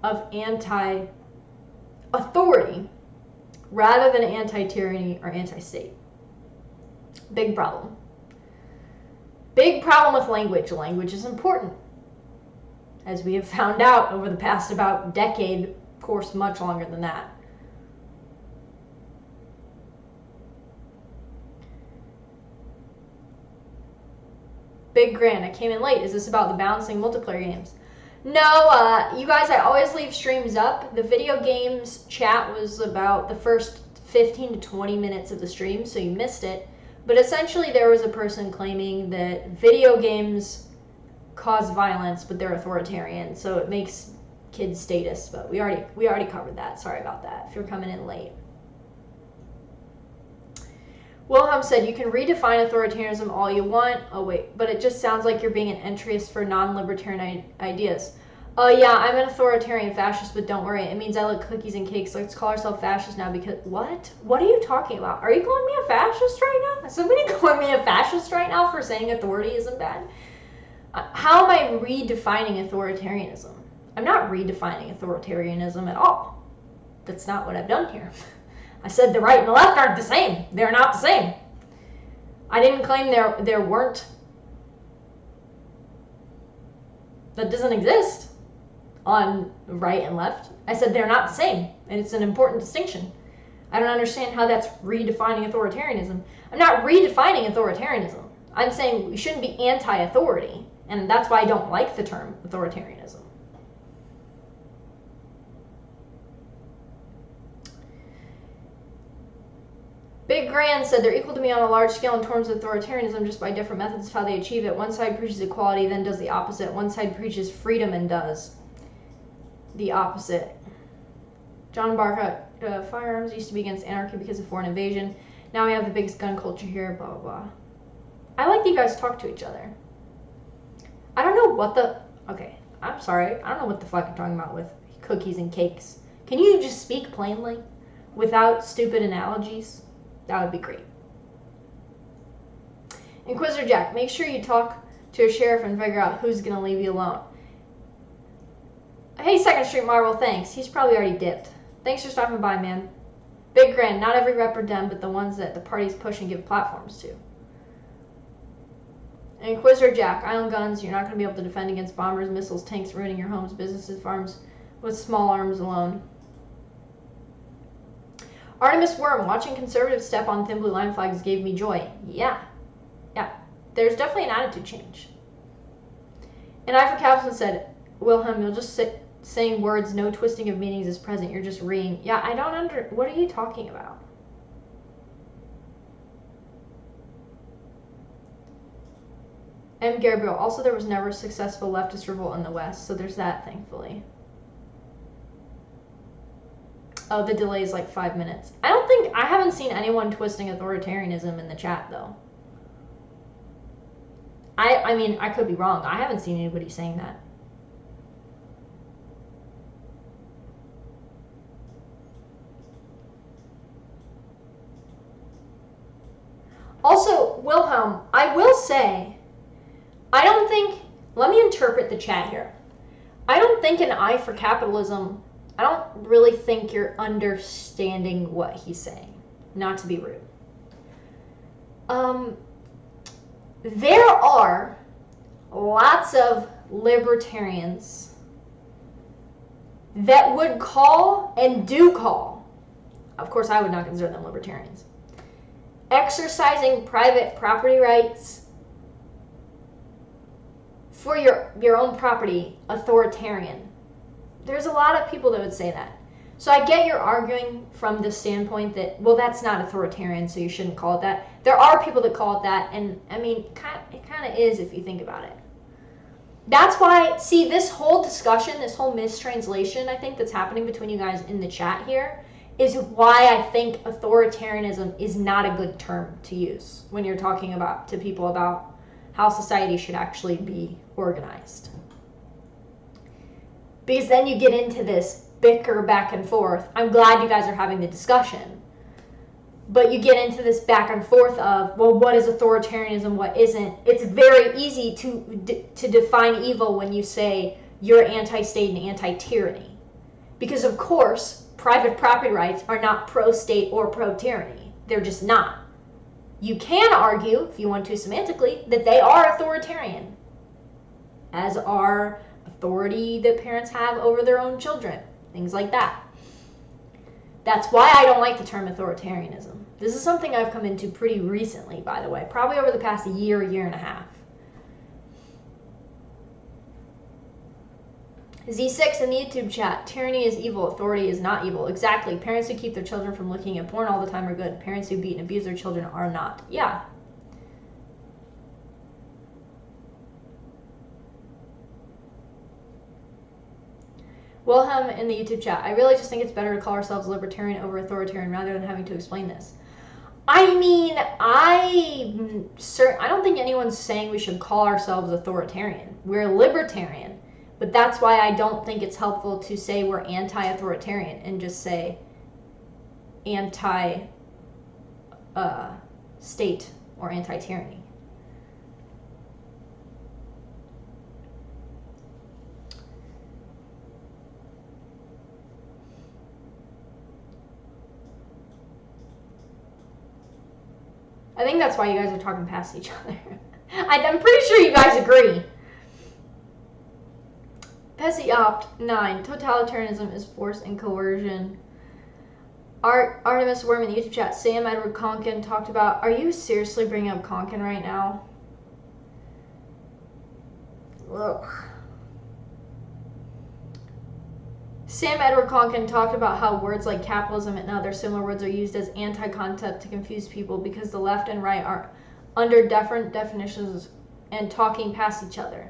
of anti-authority rather than anti-tyranny or anti-state. Big problem. Big problem with language. Language is important, as we have found out over the past about decade, of course much longer than that. Big Grand, I came in late. Is this about the balancing multiplayer games? No, you guys, I always leave streams up. The video games chat was about the first 15 to 20 minutes of the stream, so you missed it. But essentially there was a person claiming that video games cause violence, but they're authoritarian, so it makes kids statists. But we already covered that. Sorry about that if you're coming in late. Wilhelm said, you can redefine authoritarianism all you want. Oh, wait, but it just sounds like you're being an entryist for non-libertarian ideas. Oh, yeah, I'm an authoritarian fascist, but don't worry. It means I like cookies and cakes. Let's call ourselves fascists now because... What? What are you talking about? Are you calling me a fascist right now? Is somebody calling me a fascist right now for saying authority isn't bad? How am I redefining authoritarianism? I'm not redefining authoritarianism at all. That's not what I've done here. I said the right and the left aren't the same. They're not the same. I didn't claim there weren't. That doesn't exist on right and left. I said they're not the same, and it's an important distinction. I don't understand how that's redefining authoritarianism. I'm not redefining authoritarianism. I'm saying we shouldn't be anti-authority, and that's why I don't like the term authoritarianism. Big Grand said they're equal to me on a large scale in terms of authoritarianism just by different methods of how they achieve it. One side preaches equality, then does the opposite. One side preaches freedom and does the opposite. John Barca, firearms used to be against anarchy because of foreign invasion. Now we have the biggest gun culture here, blah, blah, blah. I like that you guys talk to each other. I don't know what the... Okay, I'm sorry. I don't know what the fuck you're talking about with cookies and cakes. Can you just speak plainly without stupid analogies? That would be great. Inquisitor Jack, make sure you talk to a sheriff and figure out who's going to leave you alone. Hey, Second Street Marvel, thanks. He's probably already dipped. Thanks for stopping by, man. Big Grand, not every rep are dem, but the ones that the parties push and give platforms to. Inquisitor Jack, island guns, you're not going to be able to defend against bombers, missiles, tanks, ruining your homes, businesses, farms with small arms alone. Artemis Worm, watching conservatives step on thin blue line flags gave me joy. Yeah. There's definitely an attitude change. And I for Capson said, Wilhelm, you'll just sit saying words, no twisting of meanings is present. You're just reading. Yeah, I don't what are you talking about? M. Gabriel, also there was never a successful leftist revolt in the West, so there's that, thankfully. Oh, the delay is like 5 minutes. I haven't seen anyone twisting authoritarianism in the chat, though. I mean, I could be wrong. I haven't seen anybody saying that. Also, Wilhelm, I will say, I don't think, let me interpret the chat here. I don't think an eye for capitalism, I don't really think you're understanding what he's saying, not to be rude. There are lots of libertarians that would call and do call, of course I would not consider them libertarians, exercising private property rights for your own property authoritarian. There's a lot of people that would say that. So I get you're arguing from the standpoint that, well, that's not authoritarian, so you shouldn't call it that. There are people that call it that, and I mean, it kind of is if you think about it. That's why, see, this whole discussion, this whole mistranslation, I think, that's happening between you guys in the chat here, is why I think authoritarianism is not a good term to use when you're talking to people about how society should actually be organized. Because then you get into this bicker back and forth. I'm glad you guys are having the discussion. But you get into this back and forth of, well, what is authoritarianism, what isn't? It's very easy to define evil when you say you're anti-state and anti-tyranny. Because, of course, private property rights are not pro-state or pro-tyranny. They're just not. You can argue, if you want to semantically, that they are authoritarian, as are authority that parents have over their own children, things like that. That's why I don't like the term authoritarianism. This is something I've come into pretty recently, by the way, probably over the past year and a half. Z6 in the YouTube chat, tyranny is evil, authority is not evil. Exactly. Parents who keep their children from looking at porn all the time are good. Parents who beat and abuse their children are not. Yeah. Wilhelm in the YouTube chat, I really just think it's better to call ourselves libertarian over authoritarian rather than having to explain this. I mean, I don't think anyone's saying we should call ourselves authoritarian. We're libertarian. But that's why I don't think it's helpful to say we're anti-authoritarian and just say anti-state or anti-tyranny. I think that's why you guys are talking past each other. I'm pretty sure you guys agree. Pessy Opt 9. Totalitarianism is force and coercion. Artemis Worm in the YouTube chat. Sam Edward Konkin talked about. Are you seriously bringing up Konkin right now? Ugh. Sam Edward Konkin talked about how words like capitalism and other similar words are used as anti-concept to confuse people because the left and right are under different definitions and talking past each other.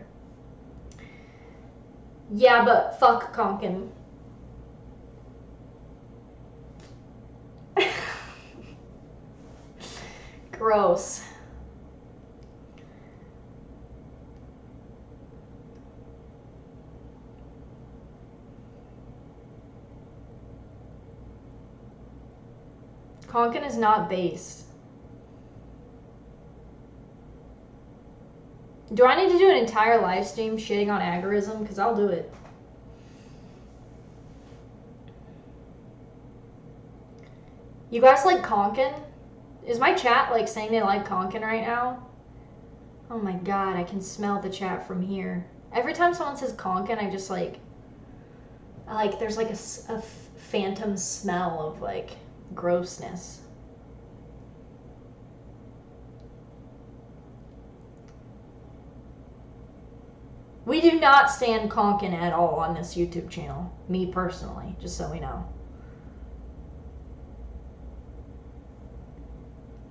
Yeah, but fuck Konkin. Gross. Konkin is not based. Do I need to do an entire live stream shitting on agorism? Because I'll do it. You guys like Konkin? Is my chat like saying they like Konkin right now? Oh my god, I can smell the chat from here. Every time someone says Konkin, I just like there's like a phantom smell of like grossness. We do not stand Konkin at all on this YouTube channel. Me personally, just so we know.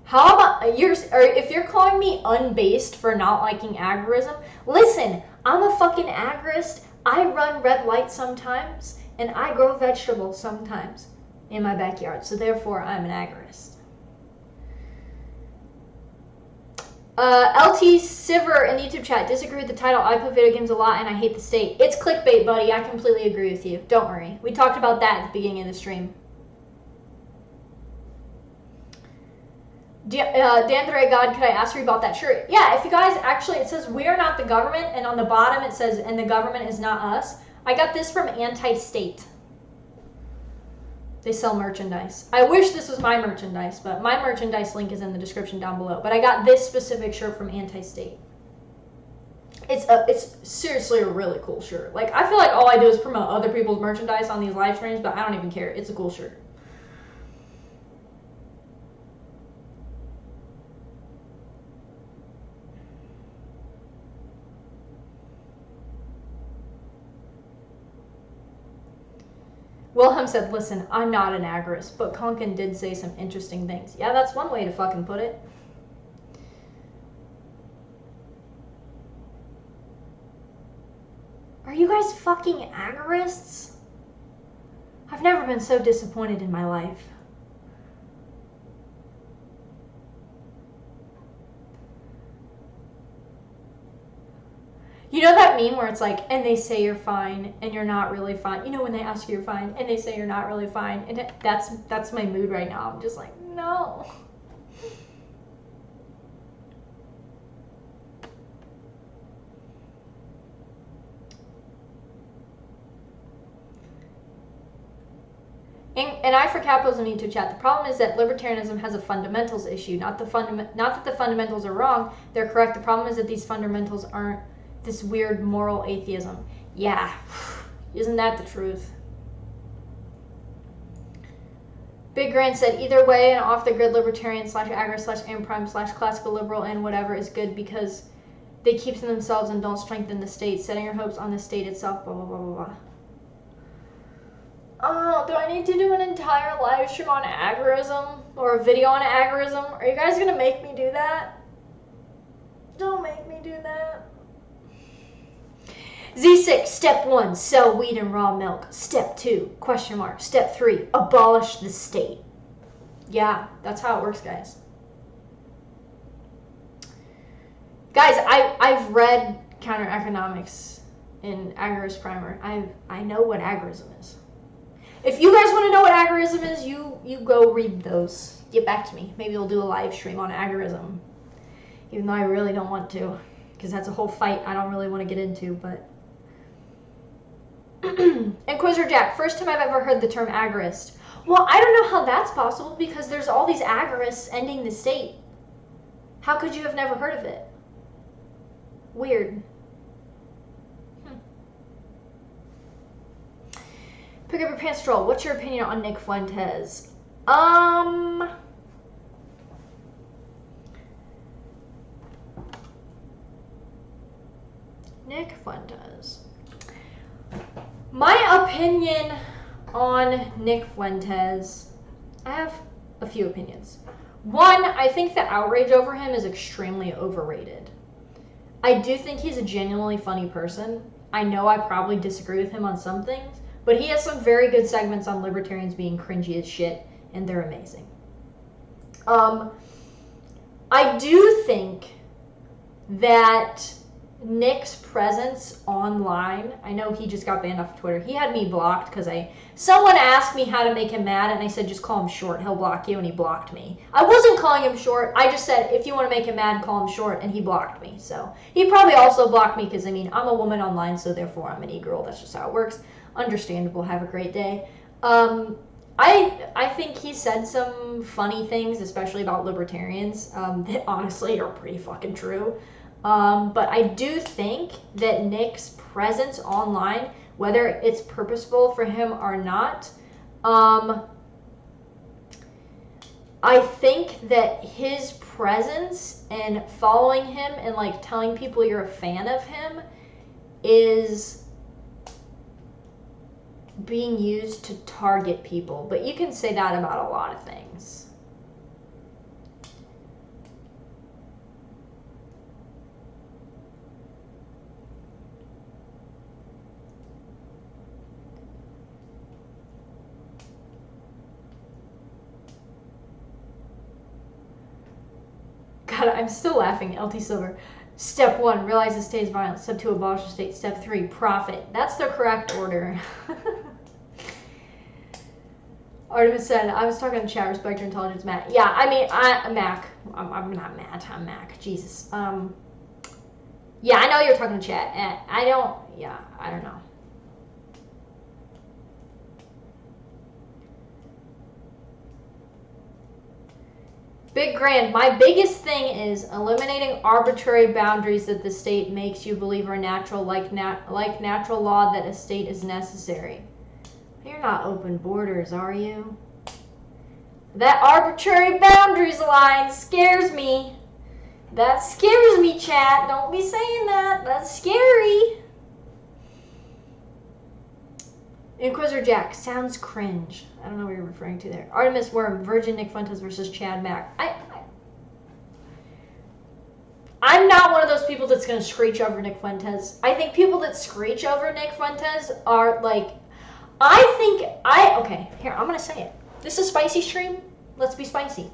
How about if you're calling me unbased for not liking agorism, listen, I'm a fucking agorist. I run red light sometimes, and I grow vegetables sometimes in my backyard. So therefore, I'm an agorist. LT Siver in the YouTube chat, disagree with the title. I put video games a lot and I hate the state. It's clickbait, buddy. I completely agree with you. Don't worry. We talked about that at the beginning of the stream. Dan the Ray God, could I ask you about that shirt? Yeah, if you guys actually, it says we are not the government, and on the bottom it says, and the government is not us. I got this from Anti-State. They sell merchandise. I wish this was my merchandise, but my merchandise link is in the description down below. But I got this specific shirt from Anti-State. It's seriously a really cool shirt. Like, I feel like all I do is promote other people's merchandise on these live streams, but I don't even care. It's a cool shirt. Wilhelm said, listen, I'm not an agorist, but Konkin did say some interesting things. Yeah, that's one way to fucking put it. Are you guys fucking agorists? I've never been so disappointed in my life. You know that meme where it's like, and they say you're fine, and you're not really fine. You know when they ask you you're fine, and they say you're not really fine. And that's my mood right now. I'm just like, no. And I for capitalism YouTube chat. The problem is that libertarianism has a fundamentals issue. Not that the fundamentals are wrong. They're correct. The problem is that these fundamentals aren't this weird moral atheism. Yeah, isn't that the truth? Big Grand said, either way, an off-the-grid libertarian / agri / am-prime / classical liberal and whatever is good because they keep to themselves and don't strengthen the state. Setting your hopes on the state itself, blah, blah, blah, blah, blah. Oh, do I need to do an entire live stream on agorism? Or a video on agorism? Are you guys going to make me do that? Don't make me do that. Z6, step 1, sell weed and raw milk. Step 2, question mark. Step 3, abolish the state. Yeah, that's how it works, guys. Guys, I've read Counter Economics in Agorist Primer. I know what agorism is. If you guys want to know what agorism is, you go read those. Get back to me. Maybe we'll do a live stream on agorism. Even though I really don't want to. Because that's a whole fight I don't really want to get into, but... Inquisitor Jack, first time I've ever heard the term agorist. Well, I don't know how that's possible because there's all these agorists ending the state. How could you have never heard of it? Weird. Pick up your pants, troll. What's your opinion on Nick Fuentes? Nick Fuentes. My opinion on Nick Fuentes, I have a few opinions. One, I think the outrage over him is extremely overrated. I do think he's a genuinely funny person. I know I probably disagree with him on some things, but he has some very good segments on libertarians being cringy as shit, and they're amazing. I do think that Nick's presence online, I know he just got banned off Twitter. He had me blocked because someone asked me how to make him mad, and I said, just call him short, he'll block you, and he blocked me. I wasn't calling him short, I just said, if you want to make him mad, call him short, and he blocked me. So he probably also blocked me because, I mean, I'm a woman online, so therefore I'm an e-girl. That's just how it works. Understandable. Have a great day. I think he said some funny things, especially about libertarians, that honestly are pretty fucking true. But I do think that Nick's presence online, whether it's purposeful for him or not, I think that his presence and following him and like telling people you're a fan of him is being used to target people. But you can say that about a lot of things. God, I'm still laughing. LT Silver. Step 1, realize the state is violent. Step 2, abolish the state. Step 3, profit. That's the correct order. Artemis said, I was talking to chat, respect your intelligence, Matt. Yeah, I mean, Mac. I'm not Matt, I'm Mac. Jesus. Yeah, I know you're talking to chat. I don't know. Big Grand, my biggest thing is eliminating arbitrary boundaries that the state makes you believe are natural, like natural law that a state is necessary. You're not open borders, are you? That arbitrary boundaries line scares me. That scares me, chat. Don't be saying that. That's scary. Inquisitor Jack, sounds cringe. I don't know what you're referring to there. Artemis Worm, Virgin Nick Fuentes versus Chad Mack. I'm not one of those people that's going to screech over Nick Fuentes. I think people that screech over Nick Fuentes are like, okay, here, I'm going to say it. This is a spicy stream. Let's be spicy.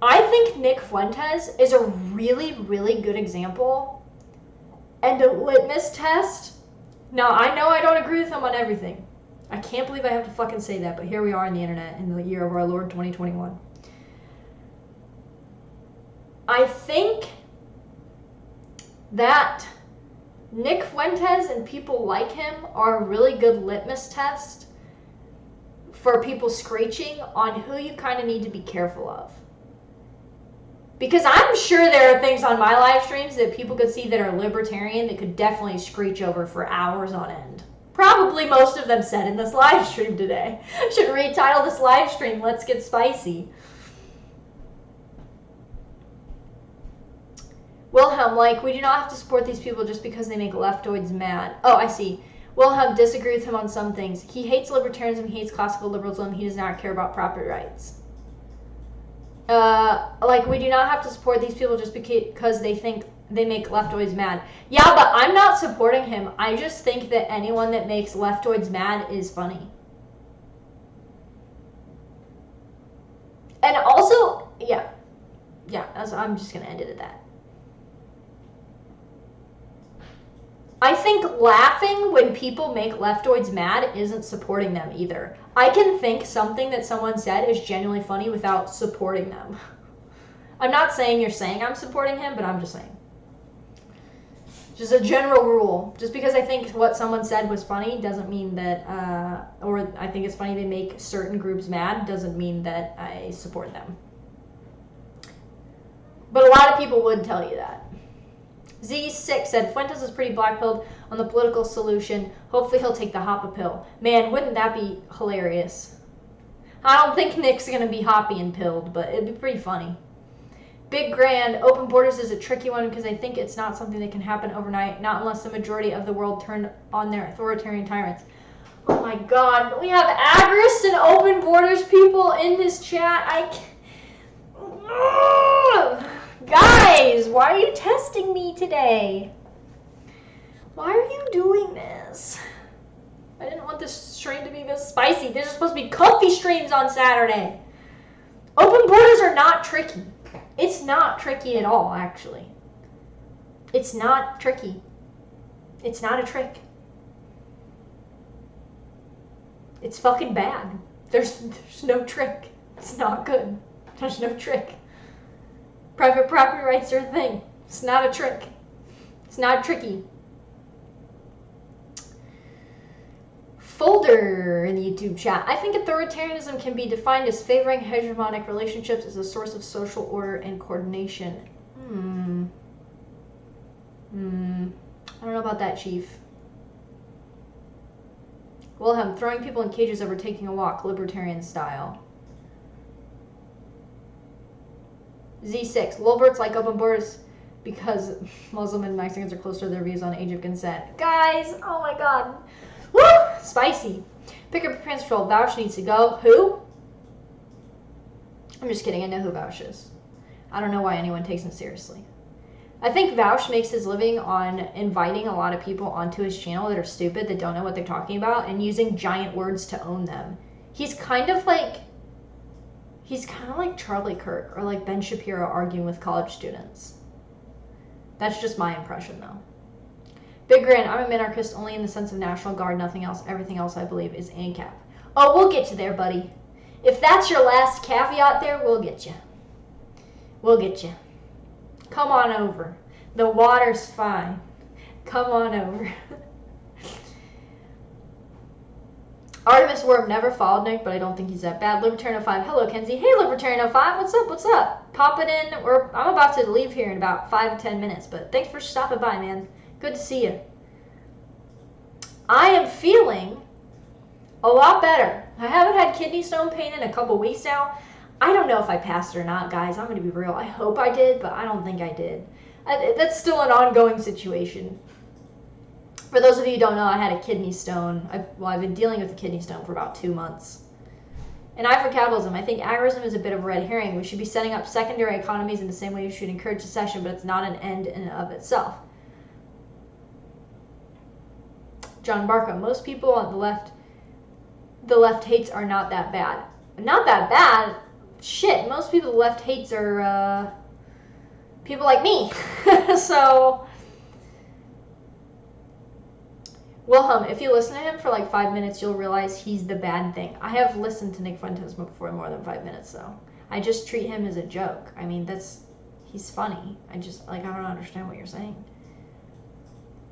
I think Nick Fuentes is a really, really good example and a litmus test. Now, I know I don't agree with him on everything. I can't believe I have to fucking say that, but here we are on the internet in the year of our Lord 2021. I think that Nick Fuentes and people like him are a really good litmus test for people screeching on who you kind of need to be careful of. Because I'm sure there are things on my live streams that people could see that are libertarian that could definitely screech over for hours on end. Probably most of them said in this live stream today. Should retitle this live stream, Let's Get Spicy. Wilhelm, like, we do not have to support these people just because they make leftoids mad. Oh, I see. Wilhelm, disagree with him on some things. He hates libertarianism, he hates classical liberalism, he does not care about property rights. Like, we do not have to support these people just because they think they make leftoids mad. Yeah, but I'm not supporting him. I just think that anyone that makes leftoids mad is funny. And also, yeah, I'm just going to end it at that. I think laughing when people make leftoids mad isn't supporting them either. I can think something that someone said is genuinely funny without supporting them. I'm not saying you're saying I'm supporting him, but I'm just saying. Just a general rule. Just because I think what someone said was funny doesn't mean that, or I think it's funny they make certain groups mad, doesn't mean that I support them. But a lot of people would tell you that. Z6 said, Fuentes is pretty black-pilled on the political solution. Hopefully he'll take the Hoppa pill. Man, wouldn't that be hilarious? I don't think Nick's going to be hoppy and pilled, but it'd be pretty funny. Big Grand, open borders is a tricky one because I think it's not something that can happen overnight, not unless the majority of the world turned on their authoritarian tyrants. Oh my god, we have Agrist and open borders people in this chat. Guys, why are you testing me today? Why are you doing this? I didn't want this stream to be this spicy. These are supposed to be comfy streams on Saturday. Open borders are not tricky. It's not tricky at all, actually. It's not tricky. It's not a trick. It's fucking bad. There's no trick. It's not good. There's no trick. Private property rights are a thing. It's not a trick. It's not tricky. Folder in the YouTube chat. I think authoritarianism can be defined as favoring hegemonic relationships as a source of social order and coordination. I don't know about that, Chief. Wilhelm, throwing people in cages over taking a walk, libertarian style. Z6, Lilbert's like open borders because Muslim and Mexicans are closer to their views on age of consent. Guys, oh my god. Woo! Spicy. Pick up your control. Vouch needs to go. Who? I'm just kidding. I know who Vouch is. I don't know why anyone takes him seriously. I think Vouch makes his living on inviting a lot of people onto his channel that are stupid, that don't know what they're talking about, and using giant words to own them. He's kind of like Charlie Kirk or like Ben Shapiro arguing with college students. That's just my impression, though. Big Grand, I'm a minarchist only in the sense of National Guard, nothing else. Everything else I believe is ANCAP. Oh, we'll get you there, buddy. If that's your last caveat there, we'll get you. We'll get you. Come on over. The water's fine. Come on over. Artemis Worm never followed Nick, but I don't think he's that bad. Libertarian 05. Hello, Kenzie. Hey, Libertarian 05. What's up? What's up? Pop it in. I'm about to leave here in about 5 to 10 minutes, but thanks for stopping by, man. Good to see you. I am feeling a lot better. I haven't had kidney stone pain in a couple weeks now. I don't know if I passed or not, guys. I'm going to be real. I hope I did, but I don't think I did. That's still an ongoing situation. For those of you who don't know, I had a kidney stone. I've been dealing with a kidney stone for about 2 months. And I for capitalism, I think agorism is a bit of a red herring. We should be setting up secondary economies in the same way you should encourage secession, but it's not an end in and of itself. John Barker, most people on the left hates are not that bad. Not that bad? Shit, most people the left hates are people like me. So, Wilhelm, if you listen to him for like 5 minutes, you'll realize he's the bad thing. I have listened to Nick Fuentes for more than 5 minutes, though. I just treat him as a joke. I mean, he's funny. I don't understand what you're saying.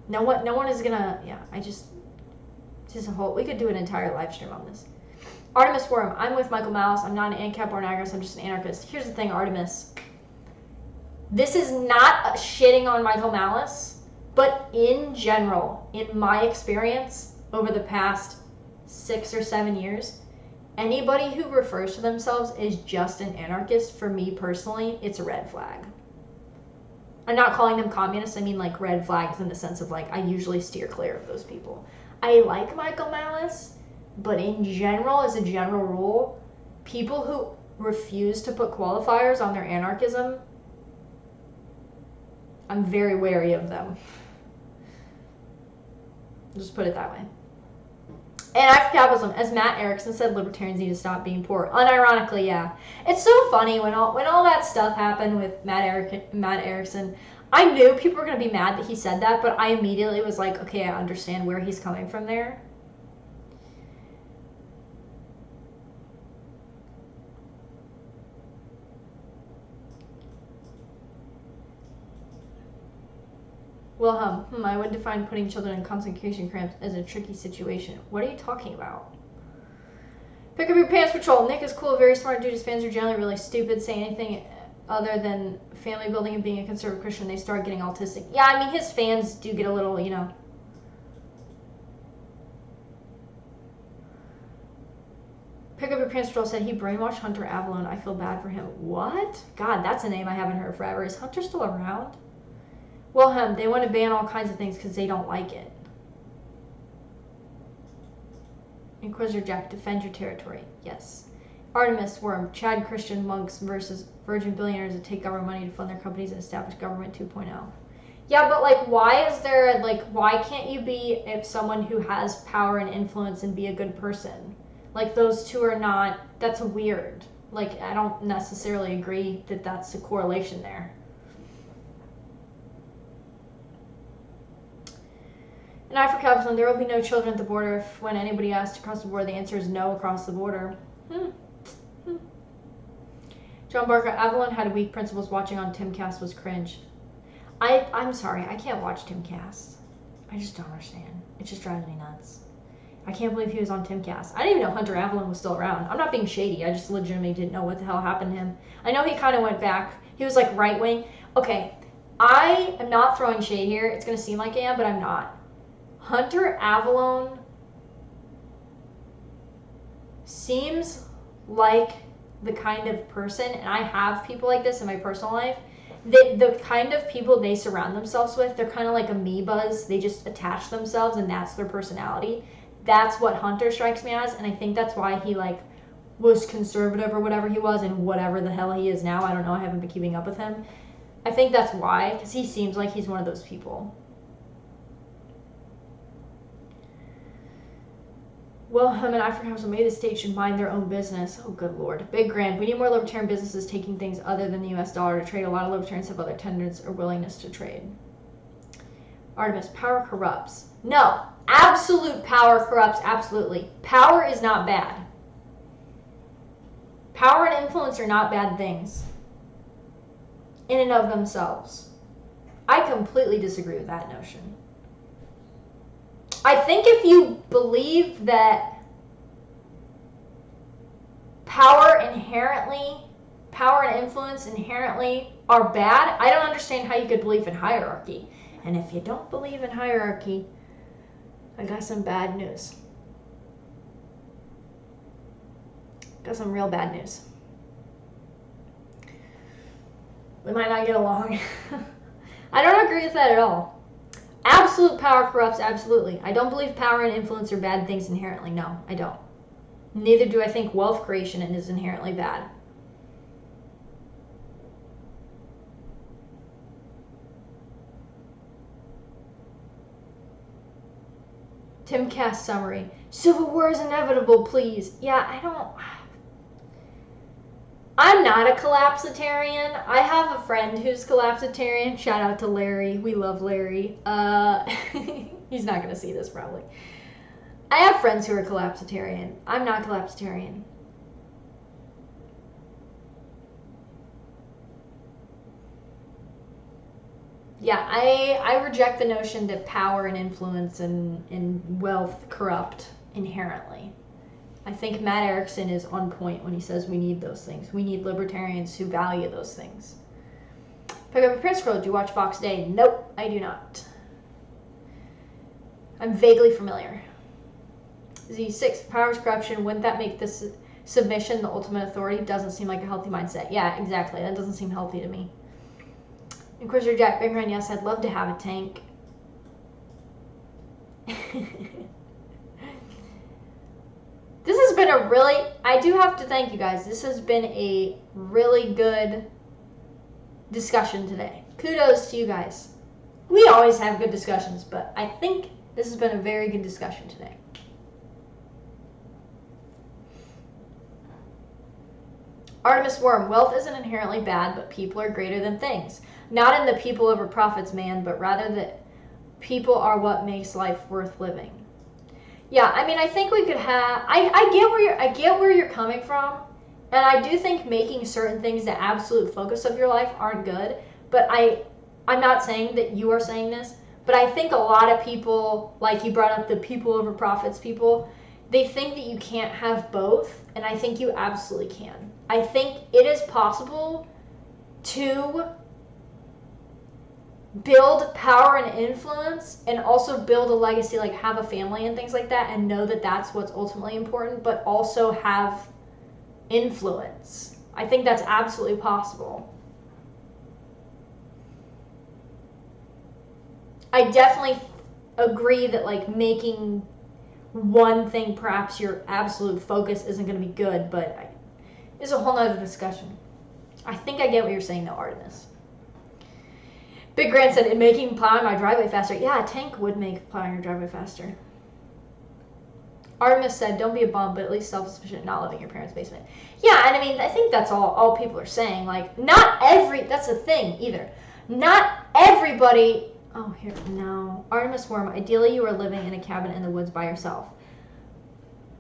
No one is gonna, yeah, we could do an entire live stream on this. Artemis Worm, I'm with Michael Malice. I'm not an ANCAP or an anarchist. I'm just an anarchist. Here's the thing, Artemis. This is not shitting on Michael Malice, but in general, in my experience over the past 6 or 7 years, anybody who refers to themselves as just an anarchist, for me personally, it's a red flag. I'm not calling them communists. I mean like red flags in the sense of like I usually steer clear of those people. I like Michael Malice, but in general, as a general rule, people who refuse to put qualifiers on their anarchism, I'm very wary of them. Just put it that way. Anarcho-capitalism, as Matt Erickson said, libertarians need to stop being poor. Unironically, yeah. It's so funny when all that stuff happened with Matt Erickson. I knew people were going to be mad that he said that, but I immediately was like, okay, I understand where he's coming from there. Wilhelm, I would define putting children in concentration camps as a tricky situation. What are you talking about? Pick up your pants, patrol. Nick is cool, very smart dude. His fans are generally really stupid. Say anything other than family building and being a conservative Christian, they start getting autistic. Yeah, I mean, his fans do get a little, you know. Pick up your pants, patrol said he brainwashed Hunter Avalon. I feel bad for him. What? God, that's a name I haven't heard forever. Is Hunter still around? Wilhelm, they want to ban all kinds of things because they don't like it. Inquisitor Jack, defend your territory. Yes. Artemis Worm, Chad Christian monks versus virgin billionaires that take government money to fund their companies and establish government 2.0. Yeah, but like, why is there, like, why can't you be someone who has power and influence and be a good person? Like, those two are not, that's weird. Like, I don't necessarily agree that that's a correlation there. In Africa, there will be no children at the border. If when anybody asks to cross the border, the answer is no across the border. John Barker, Avalon had weak principles. Watching on Timcast was cringe. I'm sorry, I can't watch Timcast. I just don't understand. It just drives me nuts. I can't believe he was on Timcast. I didn't even know Hunter Avalon was still around. I'm not being shady. I just legitimately didn't know what the hell happened to him. I know he kind of went back. He was like right wing. Okay, I am not throwing shade here. It's going to seem like I am, but I'm not. Hunter Avalon seems like the kind of person, and I have people like this in my personal life, that the kind of people they surround themselves with, they're kind of like amoebas. They just attach themselves, and that's their personality. That's what Hunter strikes me as, and I think that's why he like was conservative or whatever he was, and whatever the hell he is now. I don't know. I haven't been keeping up with him. I think that's why, because he seems like he's one of those people. Well, him and Africa Council made the state should mind their own business. Oh, good lord. Big grand. We need more libertarian businesses taking things other than the U.S. dollar to trade. A lot of libertarians have other tendencies or willingness to trade. Artemis, power corrupts. No. Absolute power corrupts. Absolutely. Power is not bad. Power and influence are not bad things in and of themselves. I completely disagree with that notion. I think if you believe that power and influence inherently are bad, I don't understand how you could believe in hierarchy. And if you don't believe in hierarchy, I got some bad news. Got some real bad news. We might not get along. I don't agree with that at all. Absolute power corrupts, absolutely. I don't believe power and influence are bad things inherently. No, I don't. Neither do I think wealth creation is inherently bad. Timcast summary. Civil war is inevitable, please. Yeah, I'm not a collapsitarian. I have a friend who's collapsitarian. Shout out to Larry. We love Larry. He's not going to see this probably. I have friends who are collapsitarian. I'm not collapsitarian. Yeah, I reject the notion that power and influence and wealth corrupt inherently. I think Matt Erickson is on point when he says we need those things. We need libertarians who value those things. Pick up a print scroll. Do you watch Fox Day? Nope, I do not. I'm vaguely familiar. Z6, power is corruption. Wouldn't that make this submission the ultimate authority? Doesn't seem like a healthy mindset. Yeah, exactly. That doesn't seem healthy to me. Inquisitor Jack Big Run, yes, I'd love to have a tank. This has been a really, I do have to thank you guys. This has been a really good discussion today. Kudos to you guys. We always have good discussions, but I think this has been a very good discussion today. Artemis Worm, wealth isn't inherently bad, but people are greater than things. Not in the people over profits, man, but rather that people are what makes life worth living. Yeah, I mean, I think we could have. I get where you're coming from, and I do think making certain things the absolute focus of your life aren't good. But I'm not saying that you are saying this, but I think a lot of people, like you brought up the people over profits people, they think that you can't have both, and I think you absolutely can. I think it is possible to build power and influence and also build a legacy, like have a family and things like that, and know that that's what's ultimately important, but also have influence. I think that's absolutely possible. I definitely agree that like making one thing perhaps your absolute focus isn't going to be good, but it's a whole nother discussion. I think I get what you're saying though, Artemis. Big Grant said, in making plowing my driveway faster. Yeah, a tank would make plowing your driveway faster. Artemis said, don't be a bum, but at least self-sufficient, not living in your parents' basement. Yeah, and I mean, I think that's all people are saying. Like, that's the thing either. Not everybody, no. Artemis Worm, ideally you are living in a cabin in the woods by yourself.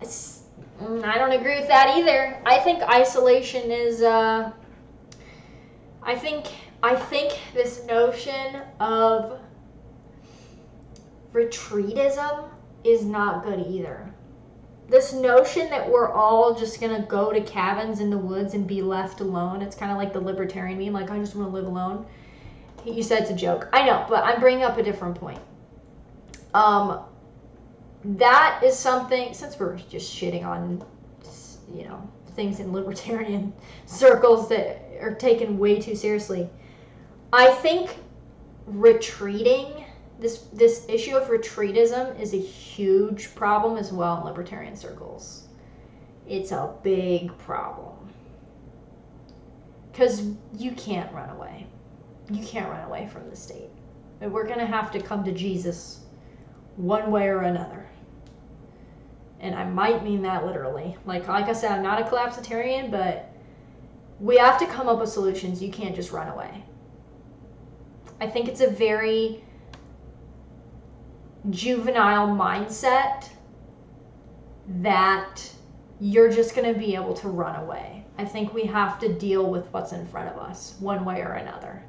I don't agree with that either. I think isolation is, I think this notion of retreatism is not good either. This notion that we're all just going to go to cabins in the woods and be left alone, it's kind of like the libertarian meme, like, I just want to live alone. You said it's a joke. I know, but I'm bringing up a different point. That is something, since we're just shitting on, things in libertarian circles that are taken way too seriously, I think retreating, this issue of retreatism is a huge problem as well in libertarian circles. It's a big problem. Because you can't run away. You can't run away from the state. We're going to have to come to Jesus one way or another. And I might mean that literally. Like I said, I'm not a collapsitarian, but we have to come up with solutions. You can't just run away. I think it's a very juvenile mindset that you're just going to be able to run away. I think we have to deal with what's in front of us one way or another.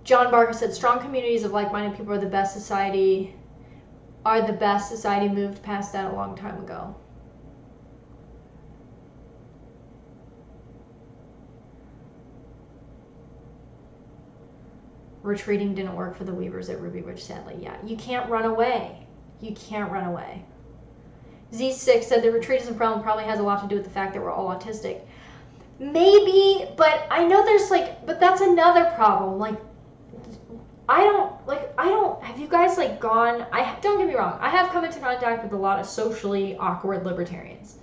John Barker said, strong communities of like-minded people are the best society. Moved past that a long time ago. Retreating didn't work for the Weavers at Ruby Ridge, sadly. Yeah, you can't run away. You can't run away. Z6 said the retreatism problem probably has a lot to do with the fact that we're all autistic. Maybe, but I know there's but that's another problem. Have you guys gone, don't get me wrong, I have come into contact with a lot of socially awkward libertarians.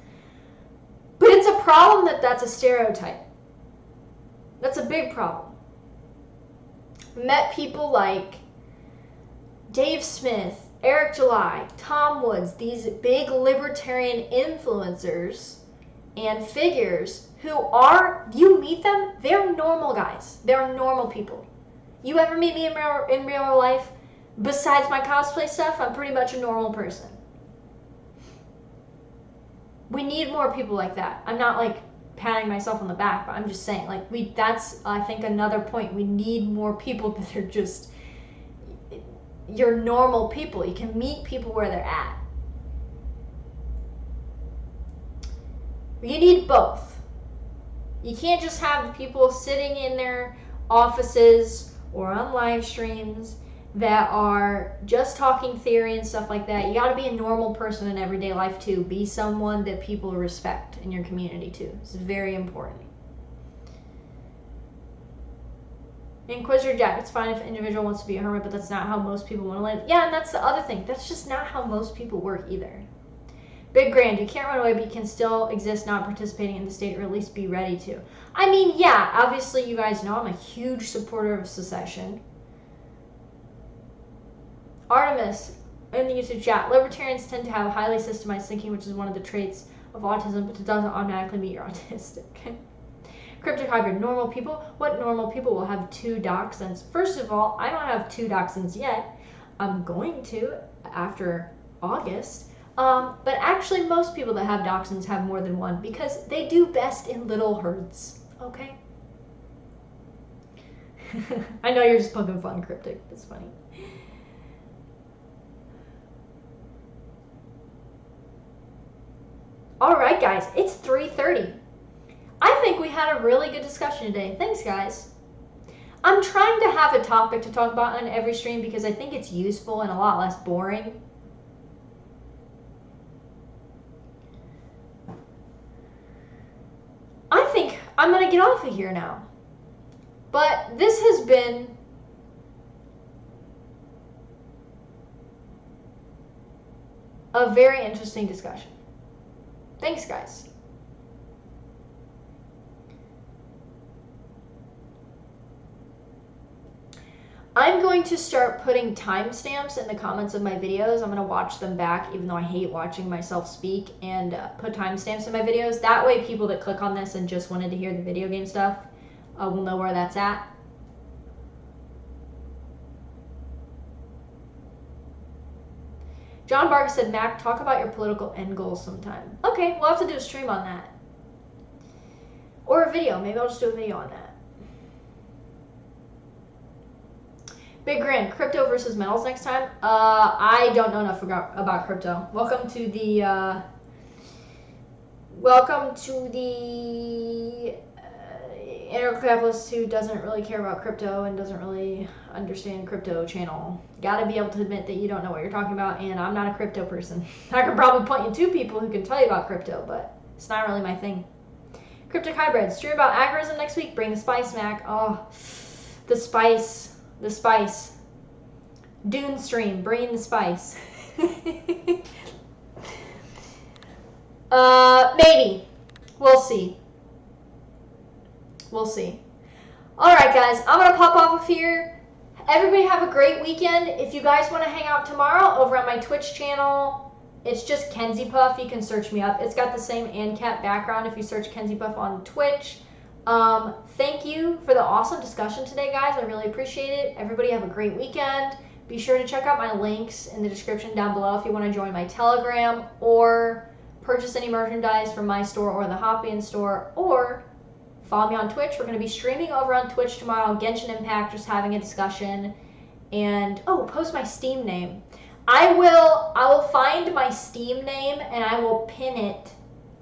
But it's a problem that's a stereotype. That's a big problem. Met people like Dave Smith, Eric July, Tom Woods, these big libertarian influencers and figures who you meet them, they're normal guys. They're normal people. You ever meet me in real life? Besides my cosplay stuff, I'm pretty much a normal person. We need more people like that. I'm not patting myself on the back, but I'm just saying that's I think another point. We need more people that are just you're normal people. You can meet people where they're at. You need both. You can't just have people sitting in their offices or on live streams that are just talking theory and stuff like that. You got to be a normal person in everyday life too. Be someone that people respect in your community too. This is very important. Inquisitor Jack, it's fine if an individual wants to be a hermit, but that's not how most people want to live. Yeah, and that's the other thing. That's just not how most people work either. Big Grand, you can't run away, but you can still exist not participating in the state, or at least be ready to. I mean, yeah, obviously you guys know I'm a huge supporter of secession. Artemis, in the YouTube chat, libertarians tend to have highly systemized thinking, which is one of the traits of autism, but it doesn't automatically mean you're autistic. Cryptic hybrid, normal people. What normal people will have 2 dachshunds? First of all, I don't have 2 dachshunds yet. I'm going to after August. But actually most people that have dachshunds have more than one because they do best in little herds. Okay? I know you're just poking fun, Cryptic. That's funny. Alright guys, it's 3:30. I think we had a really good discussion today. Thanks guys. I'm trying to have a topic to talk about on every stream because I think it's useful and a lot less boring. I think I'm going to get off of here now. But this has been a very interesting discussion. Thanks, guys. I'm going to start putting timestamps in the comments of my videos. I'm going to watch them back, even though I hate watching myself speak, and put timestamps in my videos. That way people that click on this and just wanted to hear the video game stuff will know where that's at. John Barker said, Mac, talk about your political end goals sometime. Okay, we'll have to do a stream on that. Or a video. Maybe I'll just do a video on that. Big Grand, crypto versus metals next time? I don't know enough about crypto. Welcome to the anarcho-capitalist who doesn't really care about crypto and doesn't really understand crypto channel. Gotta be able to admit that you don't know what you're talking about, and I'm not a crypto person. I could probably point you to people who can tell you about crypto, but it's not really my thing. Cryptic Hybrid, stream about agorism next week. Bring the spice, Mac. Oh, the spice. The spice. Dune stream, bringing the spice. Maybe. We'll see. We'll see. Alright guys, I'm going to pop off of here. Everybody have a great weekend. If you guys want to hang out tomorrow over on my Twitch channel, it's just Kenzie Puff. You can search me up. It's got the same ANCAP background if you search Kenzie Puff on Twitch. Thank you for the awesome discussion today, guys. I really appreciate it. Everybody have a great weekend. Be sure to check out my links in the description down below if you want to join my Telegram or purchase any merchandise from my store or the Hoppian store, or follow me on Twitch. We're going to be streaming over on Twitch tomorrow. Genshin Impact, just having a discussion. And, post my Steam name. I will find my Steam name and I will pin it.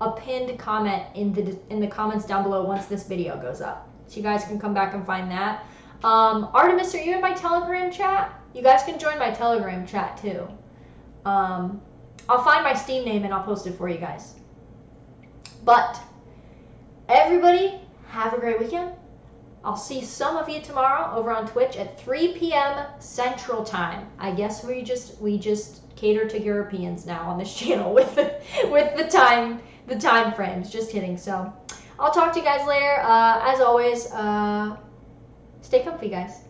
A pinned comment in the comments down below once this video goes up, so you guys can come back and find that. Artemis, are you in my Telegram chat? You guys can join my Telegram chat too. I'll find my Steam name and I'll post it for you guys. But everybody have a great weekend. I'll see some of you tomorrow over on Twitch at 3 p.m. Central Time. I guess we just cater to Europeans now on this channel with the time frames. Just kidding. So I'll talk to you guys later. As always, stay comfy, guys.